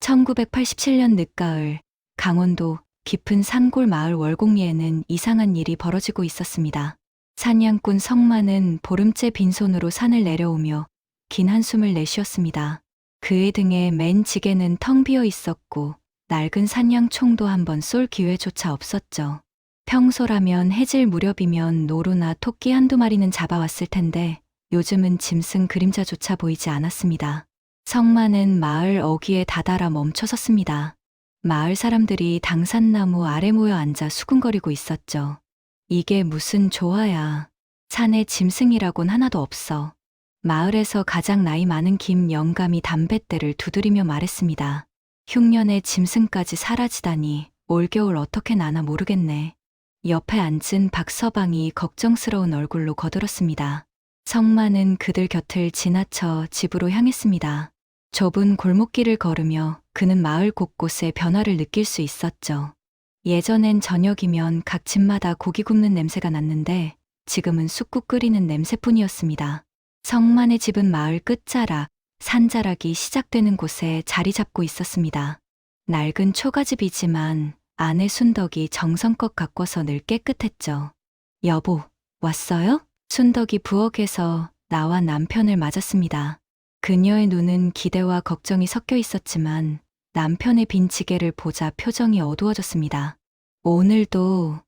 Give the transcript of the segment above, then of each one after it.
1987년 늦가을, 강원도 깊은 산골 마을 월곡리에는 이상한 일이 벌어지고 있었습니다. 사냥꾼 성만은 보름째 빈손으로 산을 내려오며 긴 한숨을 내쉬었습니다. 그의 등에 맨 지게는 텅 비어 있었고 낡은 사냥총도 한번 쏠 기회조차 없었죠. 평소라면 해질 무렵이면 노루나 토끼 한두 마리는 잡아왔을 텐데 요즘은 짐승 그림자조차 보이지 않았습니다. 성만은 마을 어귀에 다다라 멈춰섰습니다. 마을 사람들이 당산나무 아래 모여 앉아 수군거리고 있었죠. 이게 무슨 조화야. 산에 짐승이라곤 하나도 없어. 마을에서 가장 나이 많은 김 영감이 담뱃대를 두드리며 말했습니다. 흉년에 짐승까지 사라지다니 올겨울 어떻게 나나 모르겠네. 옆에 앉은 박서방이 걱정스러운 얼굴로 거들었습니다. 성만은 그들 곁을 지나쳐 집으로 향했습니다. 좁은 골목길을 걸으며 그는 마을 곳곳의 변화를 느낄 수 있었죠. 예전엔 저녁이면 각 집마다 고기 굽는 냄새가 났는데 지금은 쑥국 끓이는 냄새뿐이었습니다. 성만의 집은 마을 끝자락, 산자락이 시작되는 곳에 자리 잡고 있었습니다. 낡은 초가집이지만 안의 순덕이 정성껏 가꿔서 늘 깨끗했죠. 여보, 왔어요? 순덕이 부엌에서 나와 남편을 맞았습니다. 그녀의 눈은 기대와 걱정이 섞여 있었지만 남편의 빈 지게를 보자 표정이 어두워졌습니다. 오늘도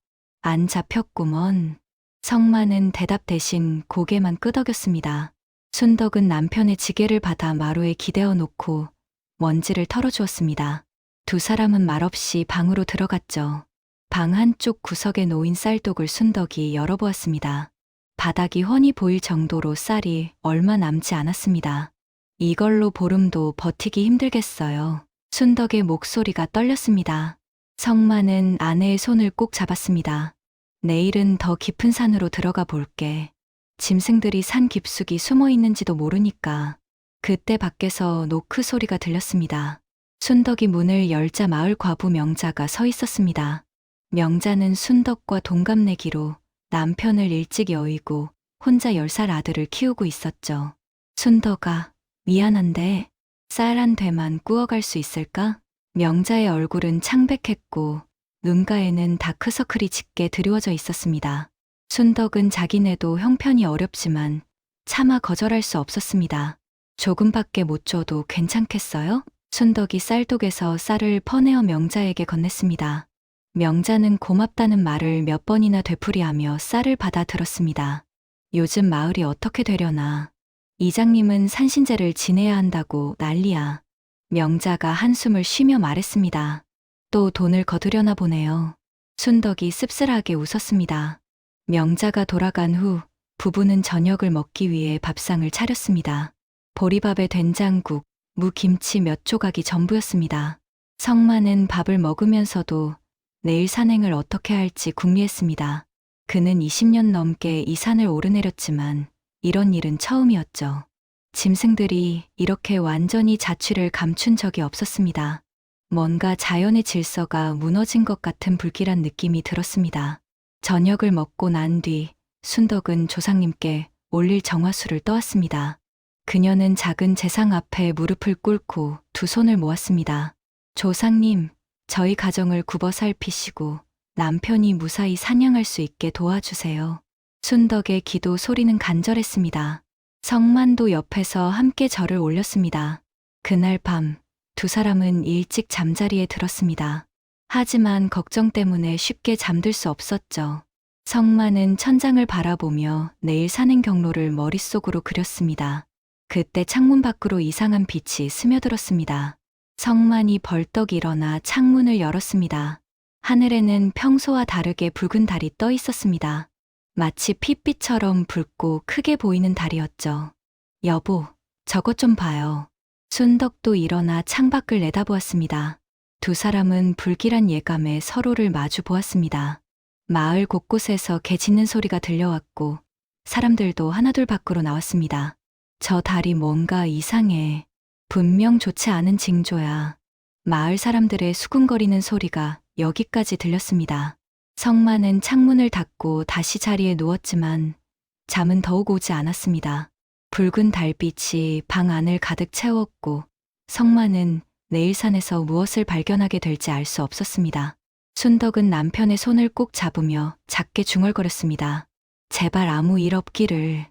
안 잡혔구먼. 성만은 대답 대신 고개만 끄덕였습니다. 순덕은 남편의 지게를 받아 마루에 기대어 놓고 먼지를 털어주었습니다. 두 사람은 말없이 방으로 들어갔죠. 방 한쪽 구석에 놓인 쌀독을 순덕이 열어보았습니다. 바닥이 훤히 보일 정도로 쌀이 얼마 남지 않았습니다. 이걸로 보름도 버티기 힘들겠어요. 순덕의 목소리가 떨렸습니다. 성만은 아내의 손을 꼭 잡았습니다. 내일은 더 깊은 산으로 들어가 볼게. 짐승들이 산 깊숙이 숨어 있는지도 모르니까. 그때 밖에서 노크 소리가 들렸습니다. 순덕이 문을 열자 마을 과부 명자가 서 있었습니다. 명자는 순덕과 동갑내기로 남편을 일찍 여의고 혼자 10살 아들을 키우고 있었죠. 순덕아, 미안한데 쌀 한 되만 구워갈 수 있을까? 명자의 얼굴은 창백했고 눈가에는 다크서클이 짙게 드리워져 있었습니다. 순덕은 자기네도 형편이 어렵지만 차마 거절할 수 없었습니다. 조금밖에 못 줘도 괜찮겠어요? 순덕이 쌀독에서 쌀을 퍼내어 명자에게 건넸습니다. 명자는 고맙다는 말을 몇 번이나 되풀이하며 쌀을 받아 들었습니다. 요즘 마을이 어떻게 되려나. 이장님은 산신제를 지내야 한다고 난리야. 명자가 한숨을 쉬며 말했습니다. 또 돈을 거두려나 보네요. 순덕이 씁쓸하게 웃었습니다. 명자가 돌아간 후 부부는 저녁을 먹기 위해 밥상을 차렸습니다. 보리밥에 된장국, 무김치 몇 조각이 전부였습니다. 성만은 밥을 먹으면서도 내일 산행을 어떻게 할지 궁리했습니다. 그는 20년 넘게 이 산을 오르내렸지만 이런 일은 처음이었죠. 짐승들이 이렇게 완전히 자취를 감춘 적이 없었습니다. 뭔가 자연의 질서가 무너진 것 같은 불길한 느낌이 들었습니다. 저녁을 먹고 난 뒤 순덕은 조상님께 올릴 정화수를 떠왔습니다. 그녀는 작은 재상 앞에 무릎을 꿇고 두 손을 모았습니다. 조상님, 저희 가정을 굽어 살피시고 남편이 무사히 사냥할 수 있게 도와주세요. 순덕의 기도 소리는 간절했습니다. 성만도 옆에서 함께 절을 올렸습니다. 그날 밤 두 사람은 일찍 잠자리에 들었습니다. 하지만 걱정 때문에 쉽게 잠들 수 없었죠. 성만은 천장을 바라보며 내일 산행 경로를 머릿속으로 그렸습니다. 그때 창문 밖으로 이상한 빛이 스며들었습니다. 성만이 벌떡 일어나 창문을 열었습니다. 하늘에는 평소와 다르게 붉은 달이 떠 있었습니다. 마치 핏빛처럼 붉고 크게 보이는 달이었죠. 여보, 저것 좀 봐요. 순덕도 일어나 창밖을 내다보았습니다. 두 사람은 불길한 예감에 서로를 마주 보았습니다. 마을 곳곳에서 개 짖는 소리가 들려왔고 사람들도 하나둘 밖으로 나왔습니다. 저 달이 뭔가 이상해. 분명 좋지 않은 징조야. 마을 사람들의 수군거리는 소리가 여기까지 들렸습니다. 성만은 창문을 닫고 다시 자리에 누웠지만 잠은 더욱 오지 않았습니다. 붉은 달빛이 방 안을 가득 채웠고 성만은 내일산에서 무엇을 발견하게 될지 알 수 없었습니다. 순덕은 남편의 손을 꼭 잡으며 작게 중얼거렸습니다. 제발 아무 일 없기를.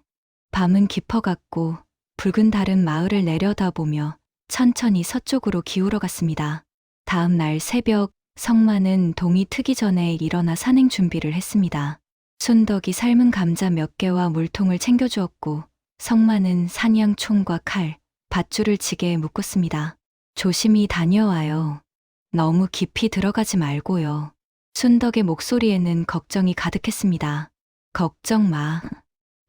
밤은 깊어갔고 붉은 달은 마을을 내려다보며 천천히 서쪽으로 기울어갔습니다. 다음 날 새벽 성만은 동이 트기 전에 일어나 산행 준비를 했습니다. 순덕이 삶은 감자 몇 개와 물통을 챙겨주었고 성만은 산양 총과 칼, 밧줄을 지게에 묶었습니다. 조심히 다녀와요. 너무 깊이 들어가지 말고요. 순덕의 목소리에는 걱정이 가득했습니다. 걱정 마.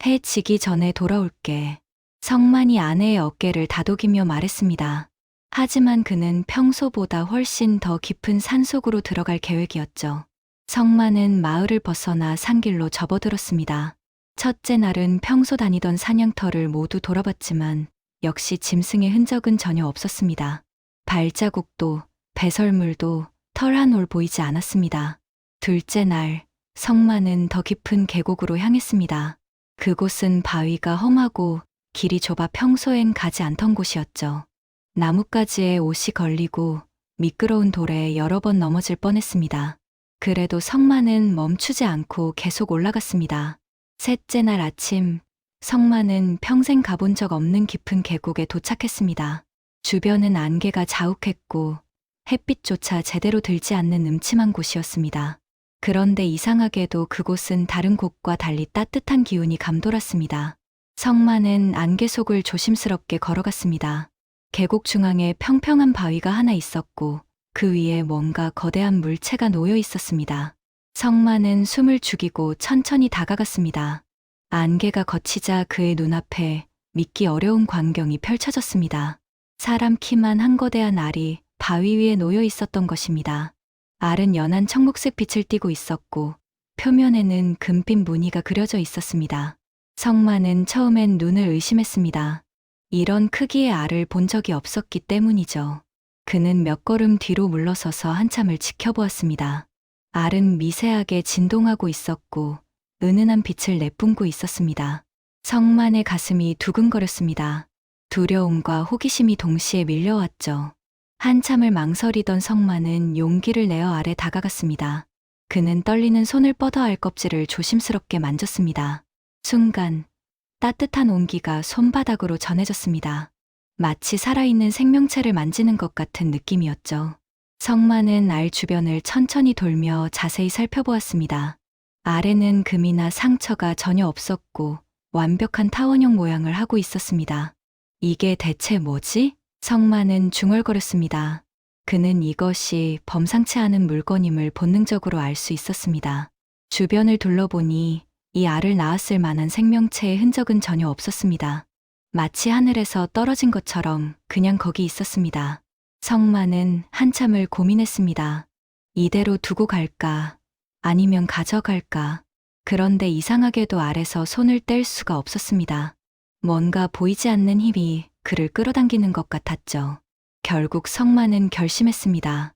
해 지기 전에 돌아올게. 성만이 아내의 어깨를 다독이며 말했습니다. 하지만 그는 평소보다 훨씬 더 깊은 산속으로 들어갈 계획이었죠. 성만은 마을을 벗어나 산길로 접어들었습니다. 첫째 날은 평소 다니던 사냥터를 모두 돌아봤지만 역시 짐승의 흔적은 전혀 없었습니다. 발자국도 배설물도 털 한 올 보이지 않았습니다. 둘째 날, 성만은 더 깊은 계곡으로 향했습니다. 그곳은 바위가 험하고 길이 좁아 평소엔 가지 않던 곳이었죠. 나뭇가지에 옷이 걸리고 미끄러운 돌에 여러 번 넘어질 뻔했습니다. 그래도 성만은 멈추지 않고 계속 올라갔습니다. 셋째 날 아침, 성만은 평생 가본 적 없는 깊은 계곡에 도착했습니다. 주변은 안개가 자욱했고 햇빛조차 제대로 들지 않는 음침한 곳이었습니다. 그런데 이상하게도 그곳은 다른 곳과 달리 따뜻한 기운이 감돌았습니다. 성만은 안개 속을 조심스럽게 걸어갔습니다. 계곡 중앙에 평평한 바위가 하나 있었고 그 위에 뭔가 거대한 물체가 놓여 있었습니다. 성만은 숨을 죽이고 천천히 다가갔습니다. 안개가 걷히자 그의 눈앞에 믿기 어려운 광경이 펼쳐졌습니다. 사람 키만 한 거대한 알이 바위 위에 놓여 있었던 것입니다. 알은 연한 청록색 빛을 띠고 있었고 표면에는 금빛 무늬가 그려져 있었습니다. 성만은 처음엔 눈을 의심했습니다. 이런 크기의 알을 본 적이 없었기 때문이죠. 그는 몇 걸음 뒤로 물러서서 한참을 지켜보았습니다. 알은 미세하게 진동하고 있었고 은은한 빛을 내뿜고 있었습니다. 성만의 가슴이 두근거렸습니다. 두려움과 호기심이 동시에 밀려왔죠. 한참을 망설이던 성만은 용기를 내어 알에 다가갔습니다. 그는 떨리는 손을 뻗어 알 껍질을 조심스럽게 만졌습니다. 순간 따뜻한 온기가 손바닥으로 전해졌습니다. 마치 살아있는 생명체를 만지는 것 같은 느낌이었죠. 성만은 알 주변을 천천히 돌며 자세히 살펴보았습니다. 알에는 금이나 상처가 전혀 없었고 완벽한 타원형 모양을 하고 있었습니다. 이게 대체 뭐지? 성만은 중얼거렸습니다. 그는 이것이 범상치 않은 물건임을 본능적으로 알 수 있었습니다. 주변을 둘러보니 이 알을 낳았을 만한 생명체의 흔적은 전혀 없었습니다. 마치 하늘에서 떨어진 것처럼 그냥 거기 있었습니다. 성만은 한참을 고민했습니다. 이대로 두고 갈까? 아니면 가져갈까? 그런데 이상하게도 알에서 손을 뗄 수가 없었습니다. 뭔가 보이지 않는 힘이 그를 끌어당기는 것 같았죠. 결국 성만은 결심했습니다.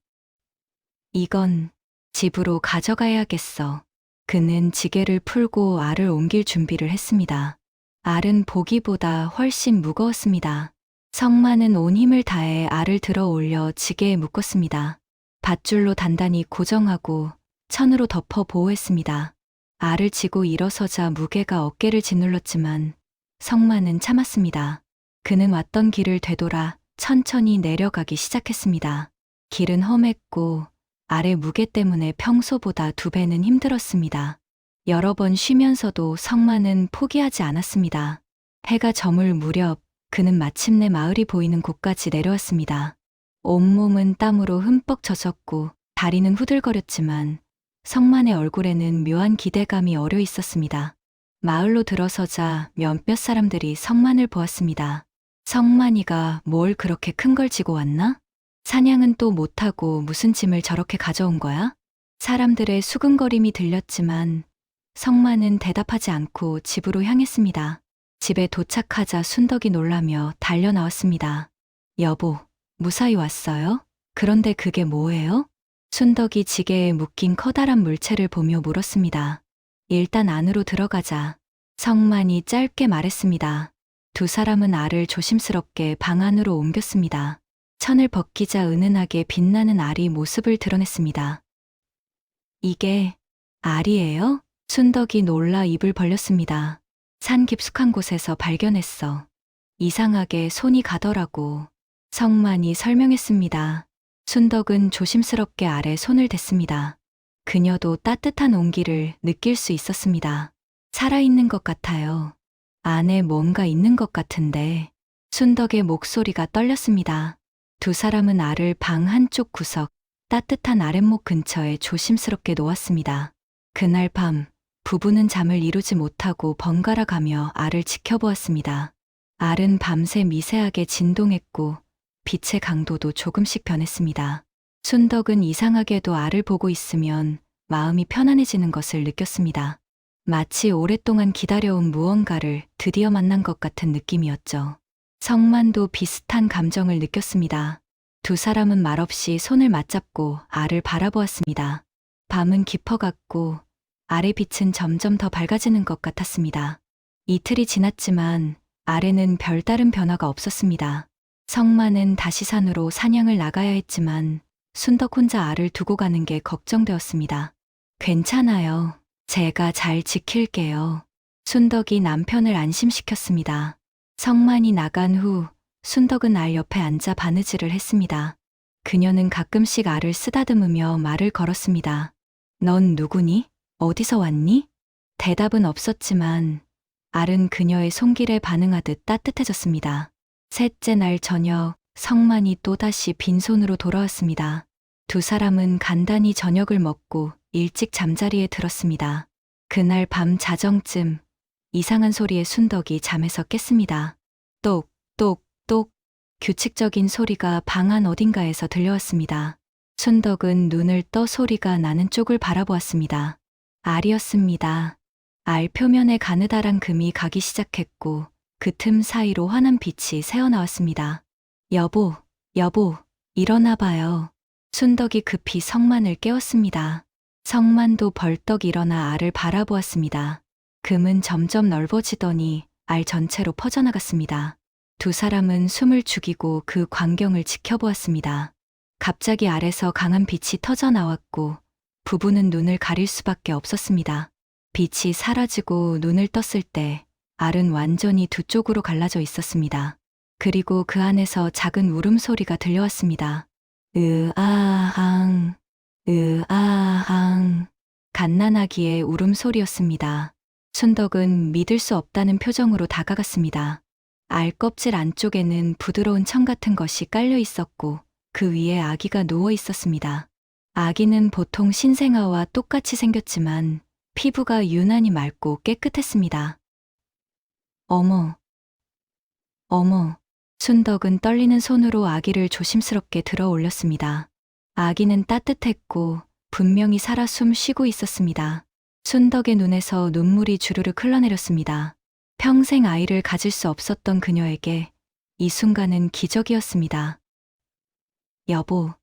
이건 집으로 가져가야겠어. 그는 지게를 풀고 알을 옮길 준비를 했습니다. 알은 보기보다 훨씬 무거웠습니다. 성만은 온 힘을 다해 알을 들어 올려 지게에 묶었습니다. 밧줄로 단단히 고정하고 천으로 덮어 보호했습니다. 알을 지고 일어서자 무게가 어깨를 짓눌렀지만 성만은 참았습니다. 그는 왔던 길을 되돌아 천천히 내려가기 시작했습니다. 길은 험했고 알의 무게 때문에 평소보다 2배는 힘들었습니다. 여러 번 쉬면서도 성만은 포기하지 않았습니다. 해가 저물 무렵 그는 마침내 마을이 보이는 곳까지 내려왔습니다. 온몸은 땀으로 흠뻑 젖었고 다리는 후들거렸지만 성만의 얼굴에는 묘한 기대감이 어려 있었습니다. 마을로 들어서자 몇몇 사람들이 성만을 보았습니다. 성만이가 뭘 그렇게 큰 걸 지고 왔나? 사냥은 또 못하고 무슨 짐을 저렇게 가져온 거야? 사람들의 수근거림이 들렸지만 성만은 대답하지 않고 집으로 향했습니다. 집에 도착하자 순덕이 놀라며 달려 나왔습니다. 여보, 무사히 왔어요? 그런데 그게 뭐예요? 순덕이 지게에 묶인 커다란 물체를 보며 물었습니다. 일단 안으로 들어가자. 성만이 짧게 말했습니다. 두 사람은 알을 조심스럽게 방 안으로 옮겼습니다. 천을 벗기자 은은하게 빛나는 알이 모습을 드러냈습니다. 이게 알이에요? 순덕이 놀라 입을 벌렸습니다. 산 깊숙한 곳에서 발견했어. 이상하게 손이 가더라고. 성만이 설명했습니다. 순덕은 조심스럽게 알에 손을 댔습니다. 그녀도 따뜻한 온기를 느낄 수 있었습니다. 살아있는 것 같아요. 안에 뭔가 있는 것 같은데. 순덕의 목소리가 떨렸습니다. 두 사람은 알을 방 한쪽 구석, 따뜻한 아랫목 근처에 조심스럽게 놓았습니다. 그날 밤, 부부는 잠을 이루지 못하고 번갈아 가며 알을 지켜보았습니다. 알은 밤새 미세하게 진동했고 빛의 강도도 조금씩 변했습니다. 순덕은 이상하게도 알을 보고 있으면 마음이 편안해지는 것을 느꼈습니다. 마치 오랫동안 기다려온 무언가를 드디어 만난 것 같은 느낌이었죠. 성만도 비슷한 감정을 느꼈습니다. 두 사람은 말없이 손을 맞잡고 알을 바라보았습니다. 밤은 깊어갔고 알의 빛은 점점 더 밝아지는 것 같았습니다. 이틀이 지났지만 알에는 별다른 변화가 없었습니다. 성만은 다시 산으로 사냥을 나가야 했지만 순덕 혼자 알을 두고 가는 게 걱정되었습니다. 괜찮아요. 제가 잘 지킬게요. 순덕이 남편을 안심시켰습니다. 성만이 나간 후 순덕은 알 옆에 앉아 바느질을 했습니다. 그녀는 가끔씩 알을 쓰다듬으며 말을 걸었습니다. 넌 누구니? 어디서 왔니? 대답은 없었지만 알은 그녀의 손길에 반응하듯 따뜻해졌습니다. 셋째 날 저녁, 성만이 또다시 빈손으로 돌아왔습니다. 두 사람은 간단히 저녁을 먹고 일찍 잠자리에 들었습니다. 그날 밤 자정쯤 이상한 소리에 순덕이 잠에서 깼습니다. 똑, 똑, 똑. 규칙적인 소리가 방 안 어딘가에서 들려왔습니다. 순덕은 눈을 떠 소리가 나는 쪽을 바라보았습니다. 알이었습니다. 알 표면에 가느다란 금이 가기 시작했고 그 틈 사이로 환한 빛이 새어나왔습니다. 여보, 여보, 일어나 봐요. 순덕이 급히 성만을 깨웠습니다. 성만도 벌떡 일어나 알을 바라보았습니다. 금은 점점 넓어지더니 알 전체로 퍼져나갔습니다. 두 사람은 숨을 죽이고 그 광경을 지켜보았습니다. 갑자기 알에서 강한 빛이 터져 나왔고 부부는 눈을 가릴 수밖에 없었습니다. 빛이 사라지고 눈을 떴을 때 알은 완전히 두 쪽으로 갈라져 있었습니다. 그리고 그 안에서 작은 울음소리가 들려왔습니다. 으아항, 으아항. 갓난아기의 울음소리였습니다. 순덕은 믿을 수 없다는 표정으로 다가갔습니다. 알 껍질 안쪽에는 부드러운 청 같은 것이 깔려 있었고 그 위에 아기가 누워 있었습니다. 아기는 보통 신생아와 똑같이 생겼지만 피부가 유난히 맑고 깨끗했습니다. 어머, 어머. 순덕은 떨리는 손으로 아기를 조심스럽게 들어 올렸습니다. 아기는 따뜻했고 분명히 살아 숨 쉬고 있었습니다. 순덕의 눈에서 눈물이 주르륵 흘러내렸습니다. 평생 아이를 가질 수 없었던 그녀에게 이 순간은 기적이었습니다. 여보,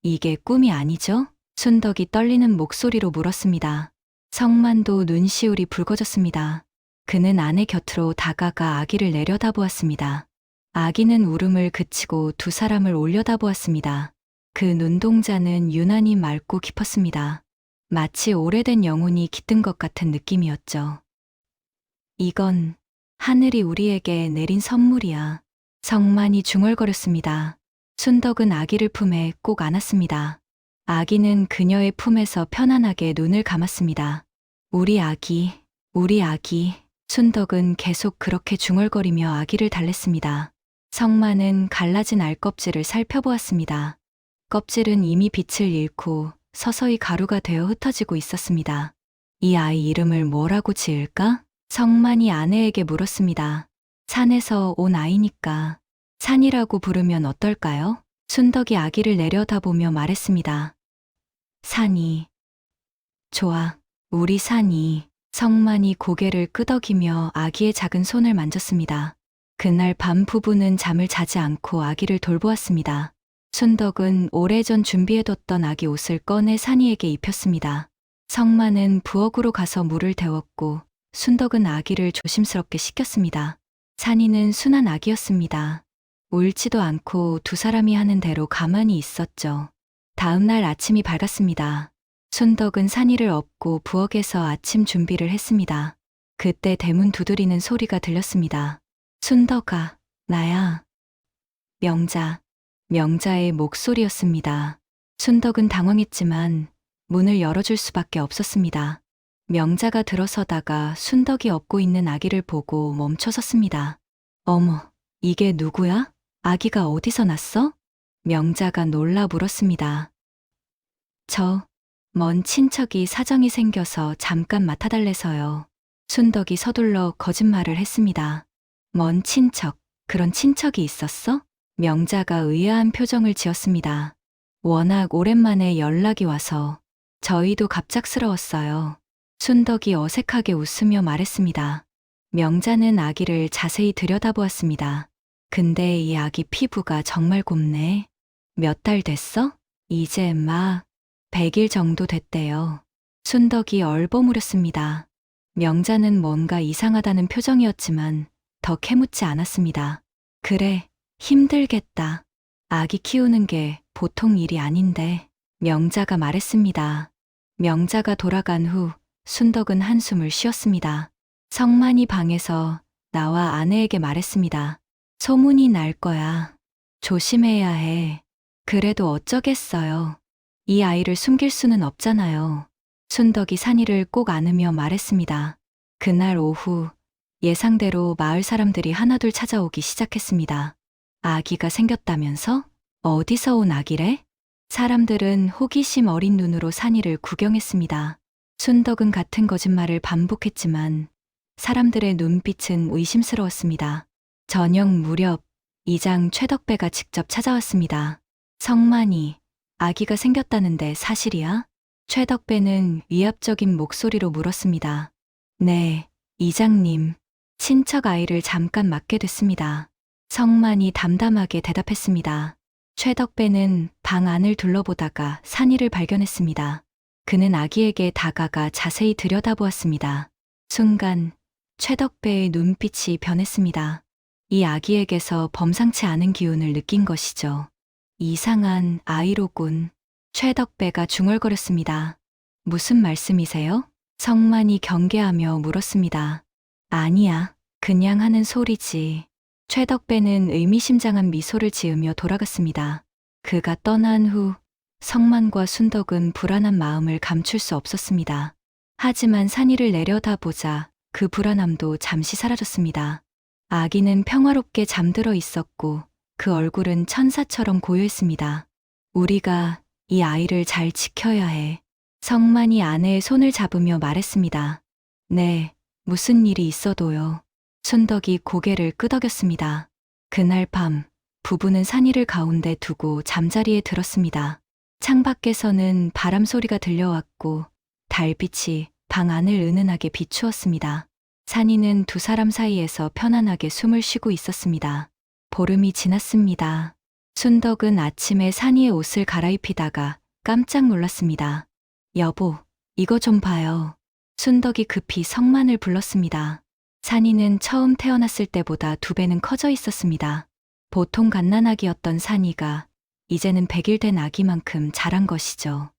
이게 꿈이 아니죠? 순덕이 떨리는 목소리로 물었습니다. 성만도 눈시울이 붉어졌습니다. 그는 아내 곁으로 다가가 아기를 내려다보았습니다. 아기는 울음을 그치고 두 사람을 올려다보았습니다. 그 눈동자는 유난히 맑고 깊었습니다. 마치 오래된 영혼이 깃든 것 같은 느낌이었죠. 이건 하늘이 우리에게 내린 선물이야. 성만이 중얼거렸습니다. 순덕은 아기를 품에 꼭 안았습니다. 아기는 그녀의 품에서 편안하게 눈을 감았습니다. 우리 아기, 우리 아기. 순덕은 계속 그렇게 중얼거리며 아기를 달랬습니다. 성만은 갈라진 알 껍질을 살펴보았습니다. 껍질은 이미 빛을 잃고 서서히 가루가 되어 흩어지고 있었습니다. 이 아이 이름을 뭐라고 지을까? 성만이 아내에게 물었습니다. 산에서 온 아이니까 산이라고 부르면 어떨까요? 순덕이 아기를 내려다보며 말했습니다. 산이. 좋아, 우리 산이. 성만이 고개를 끄덕이며 아기의 작은 손을 만졌습니다. 그날 밤 부부는 잠을 자지 않고 아기를 돌보았습니다. 순덕은 오래전 준비해뒀던 아기 옷을 꺼내 산이에게 입혔습니다. 성만은 부엌으로 가서 물을 데웠고 순덕은 아기를 조심스럽게 씻겼습니다. 산이는 순한 아기였습니다. 울지도 않고 두 사람이 하는 대로 가만히 있었죠. 다음 날 아침이 밝았습니다. 순덕은 산이를 업고 부엌에서 아침 준비를 했습니다. 그때 대문 두드리는 소리가 들렸습니다. 순덕아, 나야. 명자의 목소리였습니다. 순덕은 당황했지만 문을 열어줄 수밖에 없었습니다. 명자가 들어서다가 순덕이 업고 있는 아기를 보고 멈춰섰습니다. 어머, 이게 누구야? 아기가 어디서 났어? 명자가 놀라 물었습니다. 먼 친척이 사정이 생겨서 잠깐 맡아달래서요. 순덕이 서둘러 거짓말을 했습니다. 먼 친척, 그런 친척이 있었어? 명자가 의아한 표정을 지었습니다. 워낙 오랜만에 연락이 와서 저희도 갑작스러웠어요. 순덕이 어색하게 웃으며 말했습니다. 명자는 아기를 자세히 들여다보았습니다. 근데 이 아기 피부가 정말 곱네. 몇 달 됐어? 이제 막 100일 정도 됐대요. 순덕이 얼버무렸습니다. 명자는 뭔가 이상하다는 표정이었지만 더 캐묻지 않았습니다. 그래, 힘들겠다. 아기 키우는 게 보통 일이 아닌데, 명자가 말했습니다. 명자가 돌아간 후 순덕은 한숨을 쉬었습니다. 성만이 방에서 나와 아내에게 말했습니다. 소문이 날 거야. 조심해야 해. 그래도 어쩌겠어요. 이 아이를 숨길 수는 없잖아요. 순덕이 산이를 꼭 안으며 말했습니다. 그날 오후 예상대로 마을 사람들이 하나둘 찾아오기 시작했습니다. 아기가 생겼다면서? 어디서 온 아기래? 사람들은 호기심 어린 눈으로 산이를 구경했습니다. 순덕은 같은 거짓말을 반복했지만 사람들의 눈빛은 의심스러웠습니다. 저녁 무렵 이장 최덕배가 직접 찾아왔습니다. 성만이, 아기가 생겼다는데 사실이야? 최덕배는 위압적인 목소리로 물었습니다. 네, 이장님. 친척 아이를 잠깐 맡게 됐습니다. 성만이 담담하게 대답했습니다. 최덕배는 방 안을 둘러보다가 산이를 발견했습니다. 그는 아기에게 다가가 자세히 들여다보았습니다. 순간 최덕배의 눈빛이 변했습니다. 이 아기에게서 범상치 않은 기운을 느낀 것이죠. 이상한 아이로군. 최덕배가 중얼거렸습니다. 무슨 말씀이세요? 성만이 경계하며 물었습니다. 아니야, 그냥 하는 소리지. 최덕배는 의미심장한 미소를 지으며 돌아갔습니다. 그가 떠난 후 성만과 순덕은 불안한 마음을 감출 수 없었습니다. 하지만 산이를 내려다보자 그 불안함도 잠시 사라졌습니다. 아기는 평화롭게 잠들어 있었고 그 얼굴은 천사처럼 고요했습니다. 우리가 이 아이를 잘 지켜야 해. 성만이 아내의 손을 잡으며 말했습니다. 네, 무슨 일이 있어도요. 순덕이 고개를 끄덕였습니다. 그날 밤 부부는 산이를 가운데 두고 잠자리에 들었습니다. 창밖에서는 바람 소리가 들려왔고 달빛이 방 안을 은은하게 비추었습니다. 산이는 두 사람 사이에서 편안하게 숨을 쉬고 있었습니다. 보름이 지났습니다. 순덕은 아침에 산이의 옷을 갈아입히다가 깜짝 놀랐습니다. 여보, 이거 좀 봐요. 순덕이 급히 성만을 불렀습니다. 산이는 처음 태어났을 때보다 2배는 커져 있었습니다. 보통 갓난아기였던 산이가 이제는 100일 된 아기만큼 자란 것이죠.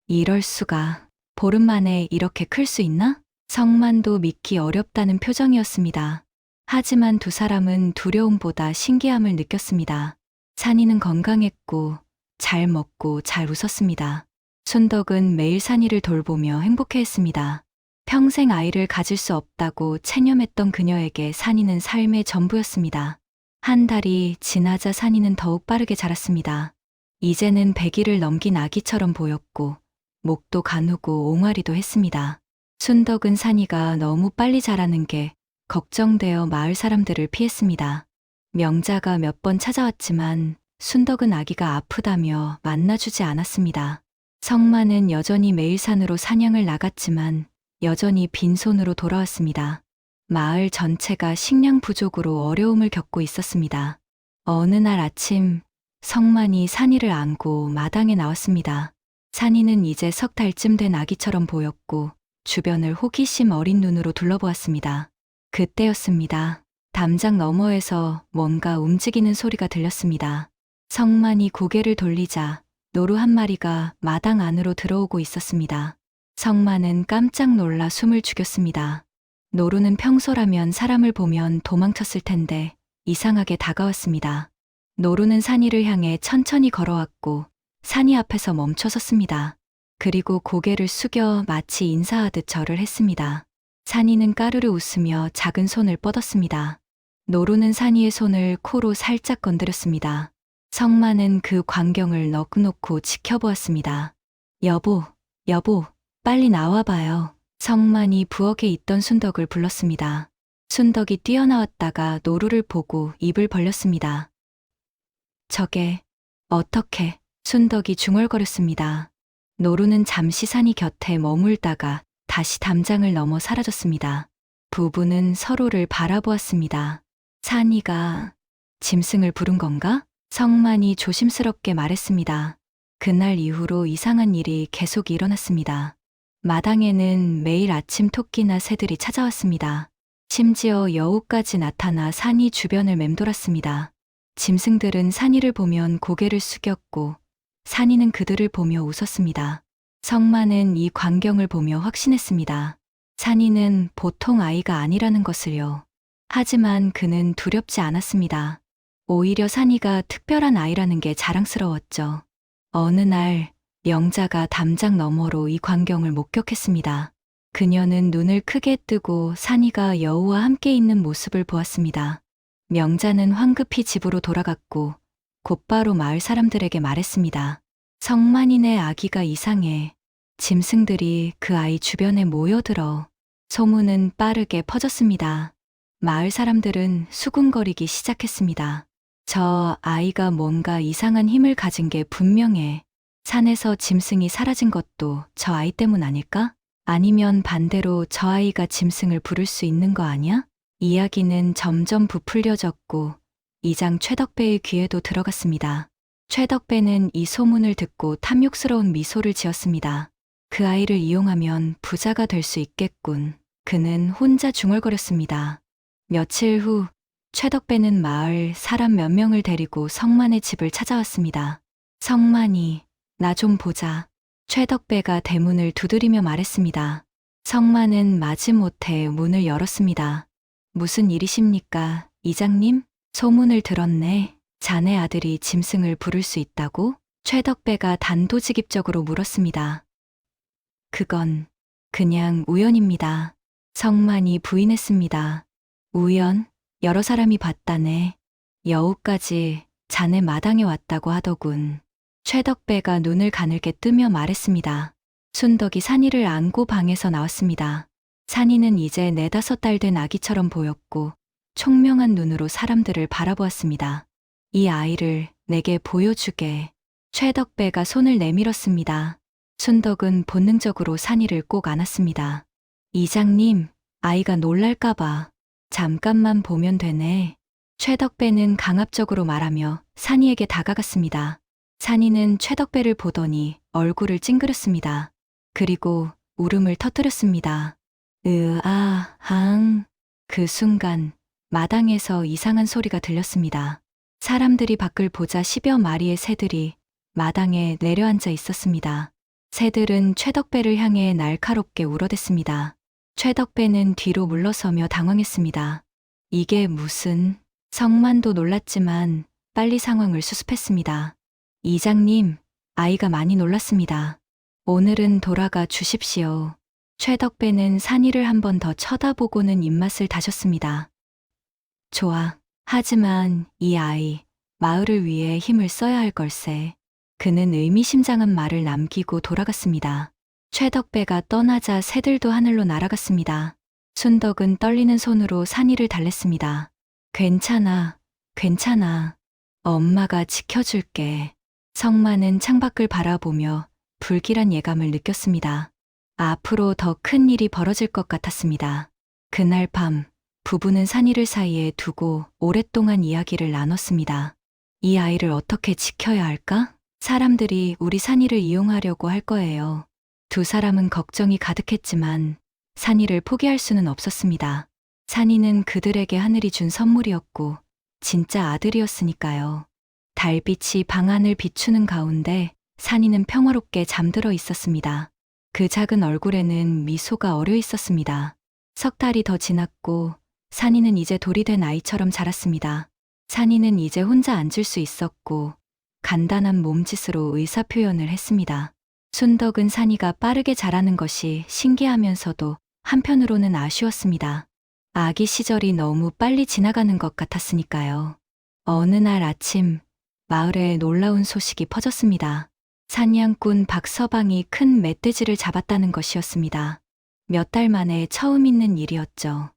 이럴 수가, 보름 만에 이렇게 클 수 있나? 성만도 믿기 어렵다는 표정이었습니다. 하지만 두 사람은 두려움보다 신기함을 느꼈습니다. 산이는 건강했고 잘 먹고 잘 웃었습니다. 순덕은 매일 산이를 돌보며 행복해했습니다. 평생 아이를 가질 수 없다고 체념했던 그녀에게 산이는 삶의 전부였습니다. 한 달이 지나자 산이는 더욱 빠르게 자랐습니다. 이제는 100일을 넘긴 아기처럼 보였고 목도 가누고 옹알이도 했습니다. 순덕은 산이가 너무 빨리 자라는 게 걱정되어 마을 사람들을 피했습니다. 명자가 몇 번 찾아왔지만 순덕은 아기가 아프다며 만나주지 않았습니다. 성만은 여전히 매일 산으로 사냥을 나갔지만 여전히 빈손으로 돌아왔습니다. 마을 전체가 식량 부족으로 어려움을 겪고 있었습니다. 어느 날 아침 성만이 산이를 안고 마당에 나왔습니다. 산이는 이제 3달쯤 된 아기처럼 보였고 주변을 호기심 어린 눈으로 둘러보았습니다. 그때였습니다. 담장 너머에서 뭔가 움직이는 소리가 들렸습니다. 성만이 고개를 돌리자 노루 한 마리가 마당 안으로 들어오고 있었습니다. 성만은 깜짝 놀라 숨을 죽였습니다. 노루는 평소라면 사람을 보면 도망쳤을 텐데 이상하게 다가왔습니다. 노루는 산이를 향해 천천히 걸어왔고 산이 앞에서 멈춰섰습니다. 그리고 고개를 숙여 마치 인사하듯 절을 했습니다. 산이는 까르르 웃으며 작은 손을 뻗었습니다. 노루는 산이의 손을 코로 살짝 건드렸습니다. 성만은 그 광경을 넋놓고 지켜보았습니다. 여보, 여보, 빨리 나와봐요. 성만이 부엌에 있던 순덕을 불렀습니다. 순덕이 뛰어나왔다가 노루를 보고 입을 벌렸습니다. 저게, 어떻게, 순덕이 중얼거렸습니다. 노루는 잠시 산이 곁에 머물다가 다시 담장을 넘어 사라졌습니다. 부부는 서로를 바라보았습니다. 산이가 짐승을 부른 건가? 성만이 조심스럽게 말했습니다. 그날 이후로 이상한 일이 계속 일어났습니다. 마당에는 매일 아침 토끼나 새들이 찾아왔습니다. 심지어 여우까지 나타나 산이 주변을 맴돌았습니다. 짐승들은 산이를 보면 고개를 숙였고 산이는 그들을 보며 웃었습니다. 성만은 이 광경을 보며 확신했습니다. 산이는 보통 아이가 아니라는 것을요. 하지만 그는 두렵지 않았습니다. 오히려 산이가 특별한 아이라는 게 자랑스러웠죠. 어느 날 명자가 담장 너머로 이 광경을 목격했습니다. 그녀는 눈을 크게 뜨고 산이가 여우와 함께 있는 모습을 보았습니다. 명자는 황급히 집으로 돌아갔고 곧바로 마을 사람들에게 말했습니다. 성만이네 아기가 이상해. 짐승들이 그 아이 주변에 모여들어. 소문은 빠르게 퍼졌습니다. 마을 사람들은 수군거리기 시작했습니다. 저 아이가 뭔가 이상한 힘을 가진 게 분명해. 산에서 짐승이 사라진 것도 저 아이 때문 아닐까? 아니면 반대로 저 아이가 짐승을 부를 수 있는 거 아니야? 이야기는 점점 부풀려졌고 이장 최덕배의 귀에도 들어갔습니다. 최덕배는 이 소문을 듣고 탐욕스러운 미소를 지었습니다. 그 아이를 이용하면 부자가 될 수 있겠군. 그는 혼자 중얼거렸습니다. 며칠 후 최덕배는 마을 사람 몇 명을 데리고 성만의 집을 찾아왔습니다. 성만이, 나 좀 보자. 최덕배가 대문을 두드리며 말했습니다. 성만은 마지못해 문을 열었습니다. 무슨 일이십니까, 이장님? 소문을 들었네. 자네 아들이 짐승을 부를 수 있다고? 최덕배가 단도직입적으로 물었습니다. 그건 그냥 우연입니다. 성만이 부인했습니다. 우연? 여러 사람이 봤다네. 여우까지 자네 마당에 왔다고 하더군. 최덕배가 눈을 가늘게 뜨며 말했습니다. 순덕이 산이를 안고 방에서 나왔습니다. 산이는 이제 4-5달 된 아기처럼 보였고 총명한 눈으로 사람들을 바라보았습니다. 이 아이를 내게 보여주게. 최덕배가 손을 내밀었습니다. 순덕은 본능적으로 산이를 꼭 안았습니다. 이장님, 아이가 놀랄까봐 잠깐만 보면 되네. 최덕배는 강압적으로 말하며 산이에게 다가갔습니다. 산이는 최덕배를 보더니 얼굴을 찡그렸습니다. 그리고 울음을 터뜨렸습니다. 으아항. 그 순간 마당에서 이상한 소리가 들렸습니다. 사람들이 밖을 보자 10여 마리의 새들이 마당에 내려앉아 있었습니다. 새들은 최덕배를 향해 날카롭게 울어댔습니다. 최덕배는 뒤로 물러서며 당황했습니다. 이게 무슨... 성만도 놀랐지만 빨리 상황을 수습했습니다. 이장님, 아이가 많이 놀랐습니다. 오늘은 돌아가 주십시오. 최덕배는 산이를 한 번 더 쳐다보고는 입맛을 다셨습니다. 좋아. 하지만 이 아이, 마을을 위해 힘을 써야 할 걸세. 그는 의미심장한 말을 남기고 돌아갔습니다. 최덕배가 떠나자 새들도 하늘로 날아갔습니다. 순덕은 떨리는 손으로 산이를 달랬습니다. 괜찮아, 괜찮아. 엄마가 지켜줄게. 성만은 창밖을 바라보며 불길한 예감을 느꼈습니다. 앞으로 더 큰 일이 벌어질 것 같았습니다. 그날 밤, 부부는 산이를 사이에 두고 오랫동안 이야기를 나눴습니다. 이 아이를 어떻게 지켜야 할까? 사람들이 우리 산이를 이용하려고 할 거예요. 두 사람은 걱정이 가득했지만 산이를 포기할 수는 없었습니다. 산이는 그들에게 하늘이 준 선물이었고 진짜 아들이었으니까요. 달빛이 방안을 비추는 가운데 산이는 평화롭게 잠들어 있었습니다. 그 작은 얼굴에는 미소가 어려 있었습니다. 석 달이 더 지났고 산이는 이제 돌이 된 아이처럼 자랐습니다. 산이는 이제 혼자 앉을 수 있었고 간단한 몸짓으로 의사표현을 했습니다. 순덕은 산이가 빠르게 자라는 것이 신기하면서도 한편으로는 아쉬웠습니다. 아기 시절이 너무 빨리 지나가는 것 같았으니까요. 어느 날 아침 마을에 놀라운 소식이 퍼졌습니다. 사냥꾼 박서방이 큰 멧돼지를 잡았다는 것이었습니다. 몇 달 만에 처음 있는 일이었죠.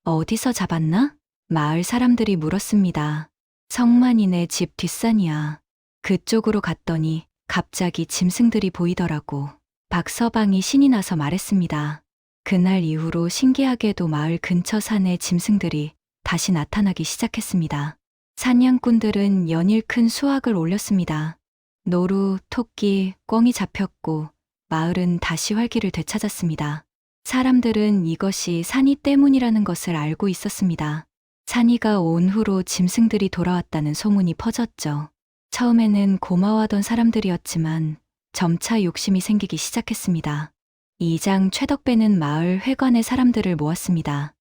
어디서 잡았나? 마을 사람들이 물었습니다. 성만이네 집 뒷산이야. 그쪽으로 갔더니 갑자기 짐승들이 보이더라고. 박서방이 신이 나서 말했습니다. 그날 이후로 신기하게도 마을 근처 산에 짐승들이 다시 나타나기 시작했습니다. 사냥꾼들은 연일 큰 수확을 올렸습니다. 노루, 토끼, 꿩이 잡혔고 마을은 다시 활기를 되찾았습니다. 사람들은 이것이 산이 때문이라는 것을 알고 있었습니다. 산이가 온 후로 짐승들이 돌아왔다는 소문이 퍼졌죠. 처음에는 고마워하던 사람들이었지만 점차 욕심이 생기기 시작했습니다. 이장 최덕배는 마을 회관에 사람들을 모았습니다.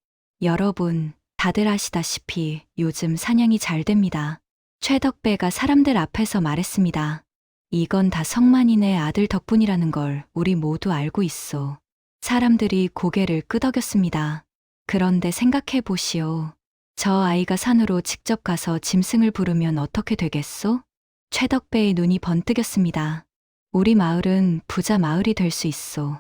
여러분, 다들 아시다시피 요즘 사냥이 잘 됩니다. 최덕배가 사람들 앞에서 말했습니다. 이건 다 성만이네 아들 덕분이라는 걸 우리 모두 알고 있어. 사람들이 고개를 끄덕였습니다. 그런데 생각해 보시오. 저 아이가 산으로 직접 가서 짐승을 부르면 어떻게 되겠소? 최덕배의 눈이 번뜩였습니다. 우리 마을은 부자 마을이 될 수 있소.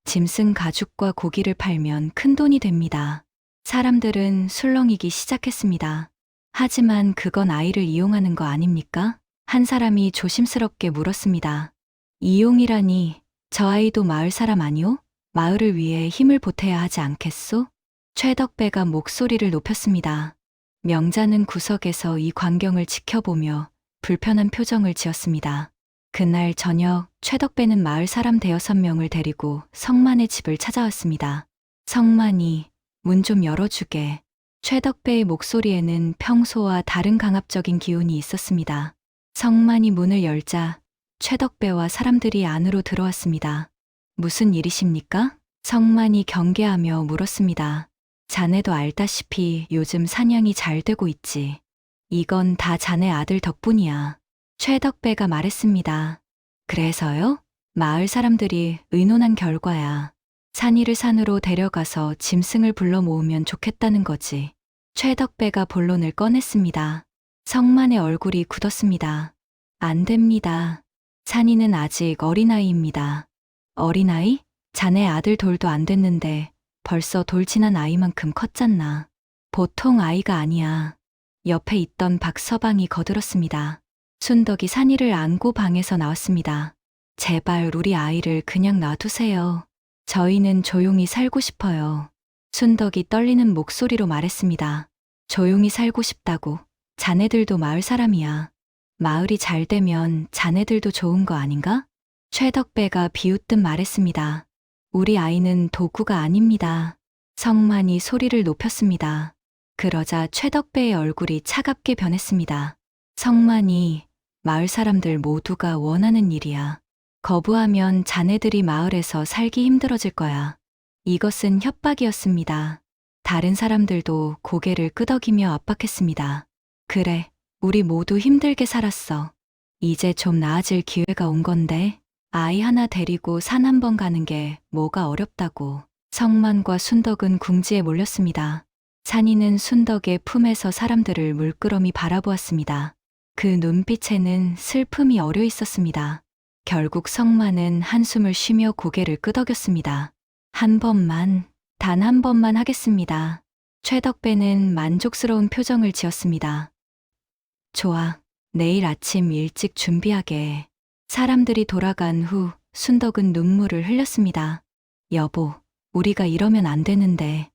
짐승 가죽과 고기를 팔면 큰 돈이 됩니다. 사람들은 술렁이기 시작했습니다. 하지만 그건 아이를 이용하는 거 아닙니까? 한 사람이 조심스럽게 물었습니다. 이용이라니, 저 아이도 마을 사람 아니오? 마을을 위해 힘을 보태야 하지 않겠소? 최덕배가 목소리를 높였습니다. 명자는 구석에서 이 광경을 지켜보며 불편한 표정을 지었습니다. 그날 저녁 최덕배는 마을 사람 5-6명을 데리고 성만의 집을 찾아왔습니다. 성만이, 문 좀 열어주게. 최덕배의 목소리에는 평소와 다른 강압적인 기운이 있었습니다. 성만이 문을 열자 최덕배와 사람들이 안으로 들어왔습니다. 무슨 일이십니까? 성만이 경계하며 물었습니다. 자네도 알다시피 요즘 사냥이 잘 되고 있지. 이건 다 자네 아들 덕분이야. 최덕배가 말했습니다. 그래서요? 마을 사람들이 의논한 결과야. 산이를 산으로 데려가서 짐승을 불러 모으면 좋겠다는 거지. 최덕배가 본론을 꺼냈습니다. 성만의 얼굴이 굳었습니다. 안 됩니다. 산이는 아직 어린아이입니다. 어린아이? 자네 아들 돌도 안 됐는데 벌써 돌 지난 아이만큼 컸잖나. 보통 아이가 아니야. 옆에 있던 박서방이 거들었습니다. 순덕이 산이를 안고 방에서 나왔습니다. 제발 우리 아이를 그냥 놔두세요. 저희는 조용히 살고 싶어요. 순덕이 떨리는 목소리로 말했습니다. 조용히 살고 싶다고. 자네들도 마을 사람이야. 마을이 잘 되면 자네들도 좋은 거 아닌가? 최덕배가 비웃듯 말했습니다. 우리 아이는 도구가 아닙니다. 성만이 소리를 높였습니다. 그러자 최덕배의 얼굴이 차갑게 변했습니다. 성만이, 마을 사람들 모두가 원하는 일이야. 거부하면 자네들이 마을에서 살기 힘들어질 거야. 이것은 협박이었습니다. 다른 사람들도 고개를 끄덕이며 압박했습니다. 그래, 우리 모두 힘들게 살았어. 이제 좀 나아질 기회가 온 건데 아이 하나 데리고 산 한 번 가는 게 뭐가 어렵다고. 성만과 순덕은 궁지에 몰렸습니다. 산이는 순덕의 품에서 사람들을 물끄러미 바라보았습니다. 그 눈빛에는 슬픔이 어려 있었습니다. 결국 성만은 한숨을 쉬며 고개를 끄덕였습니다. 한 번만, 단 한 번만 하겠습니다. 최덕배는 만족스러운 표정을 지었습니다. 좋아, 내일 아침 일찍 준비하게. 사람들이 돌아간 후 순덕은 눈물을 흘렸습니다. 여보, 우리가 이러면 안 되는데.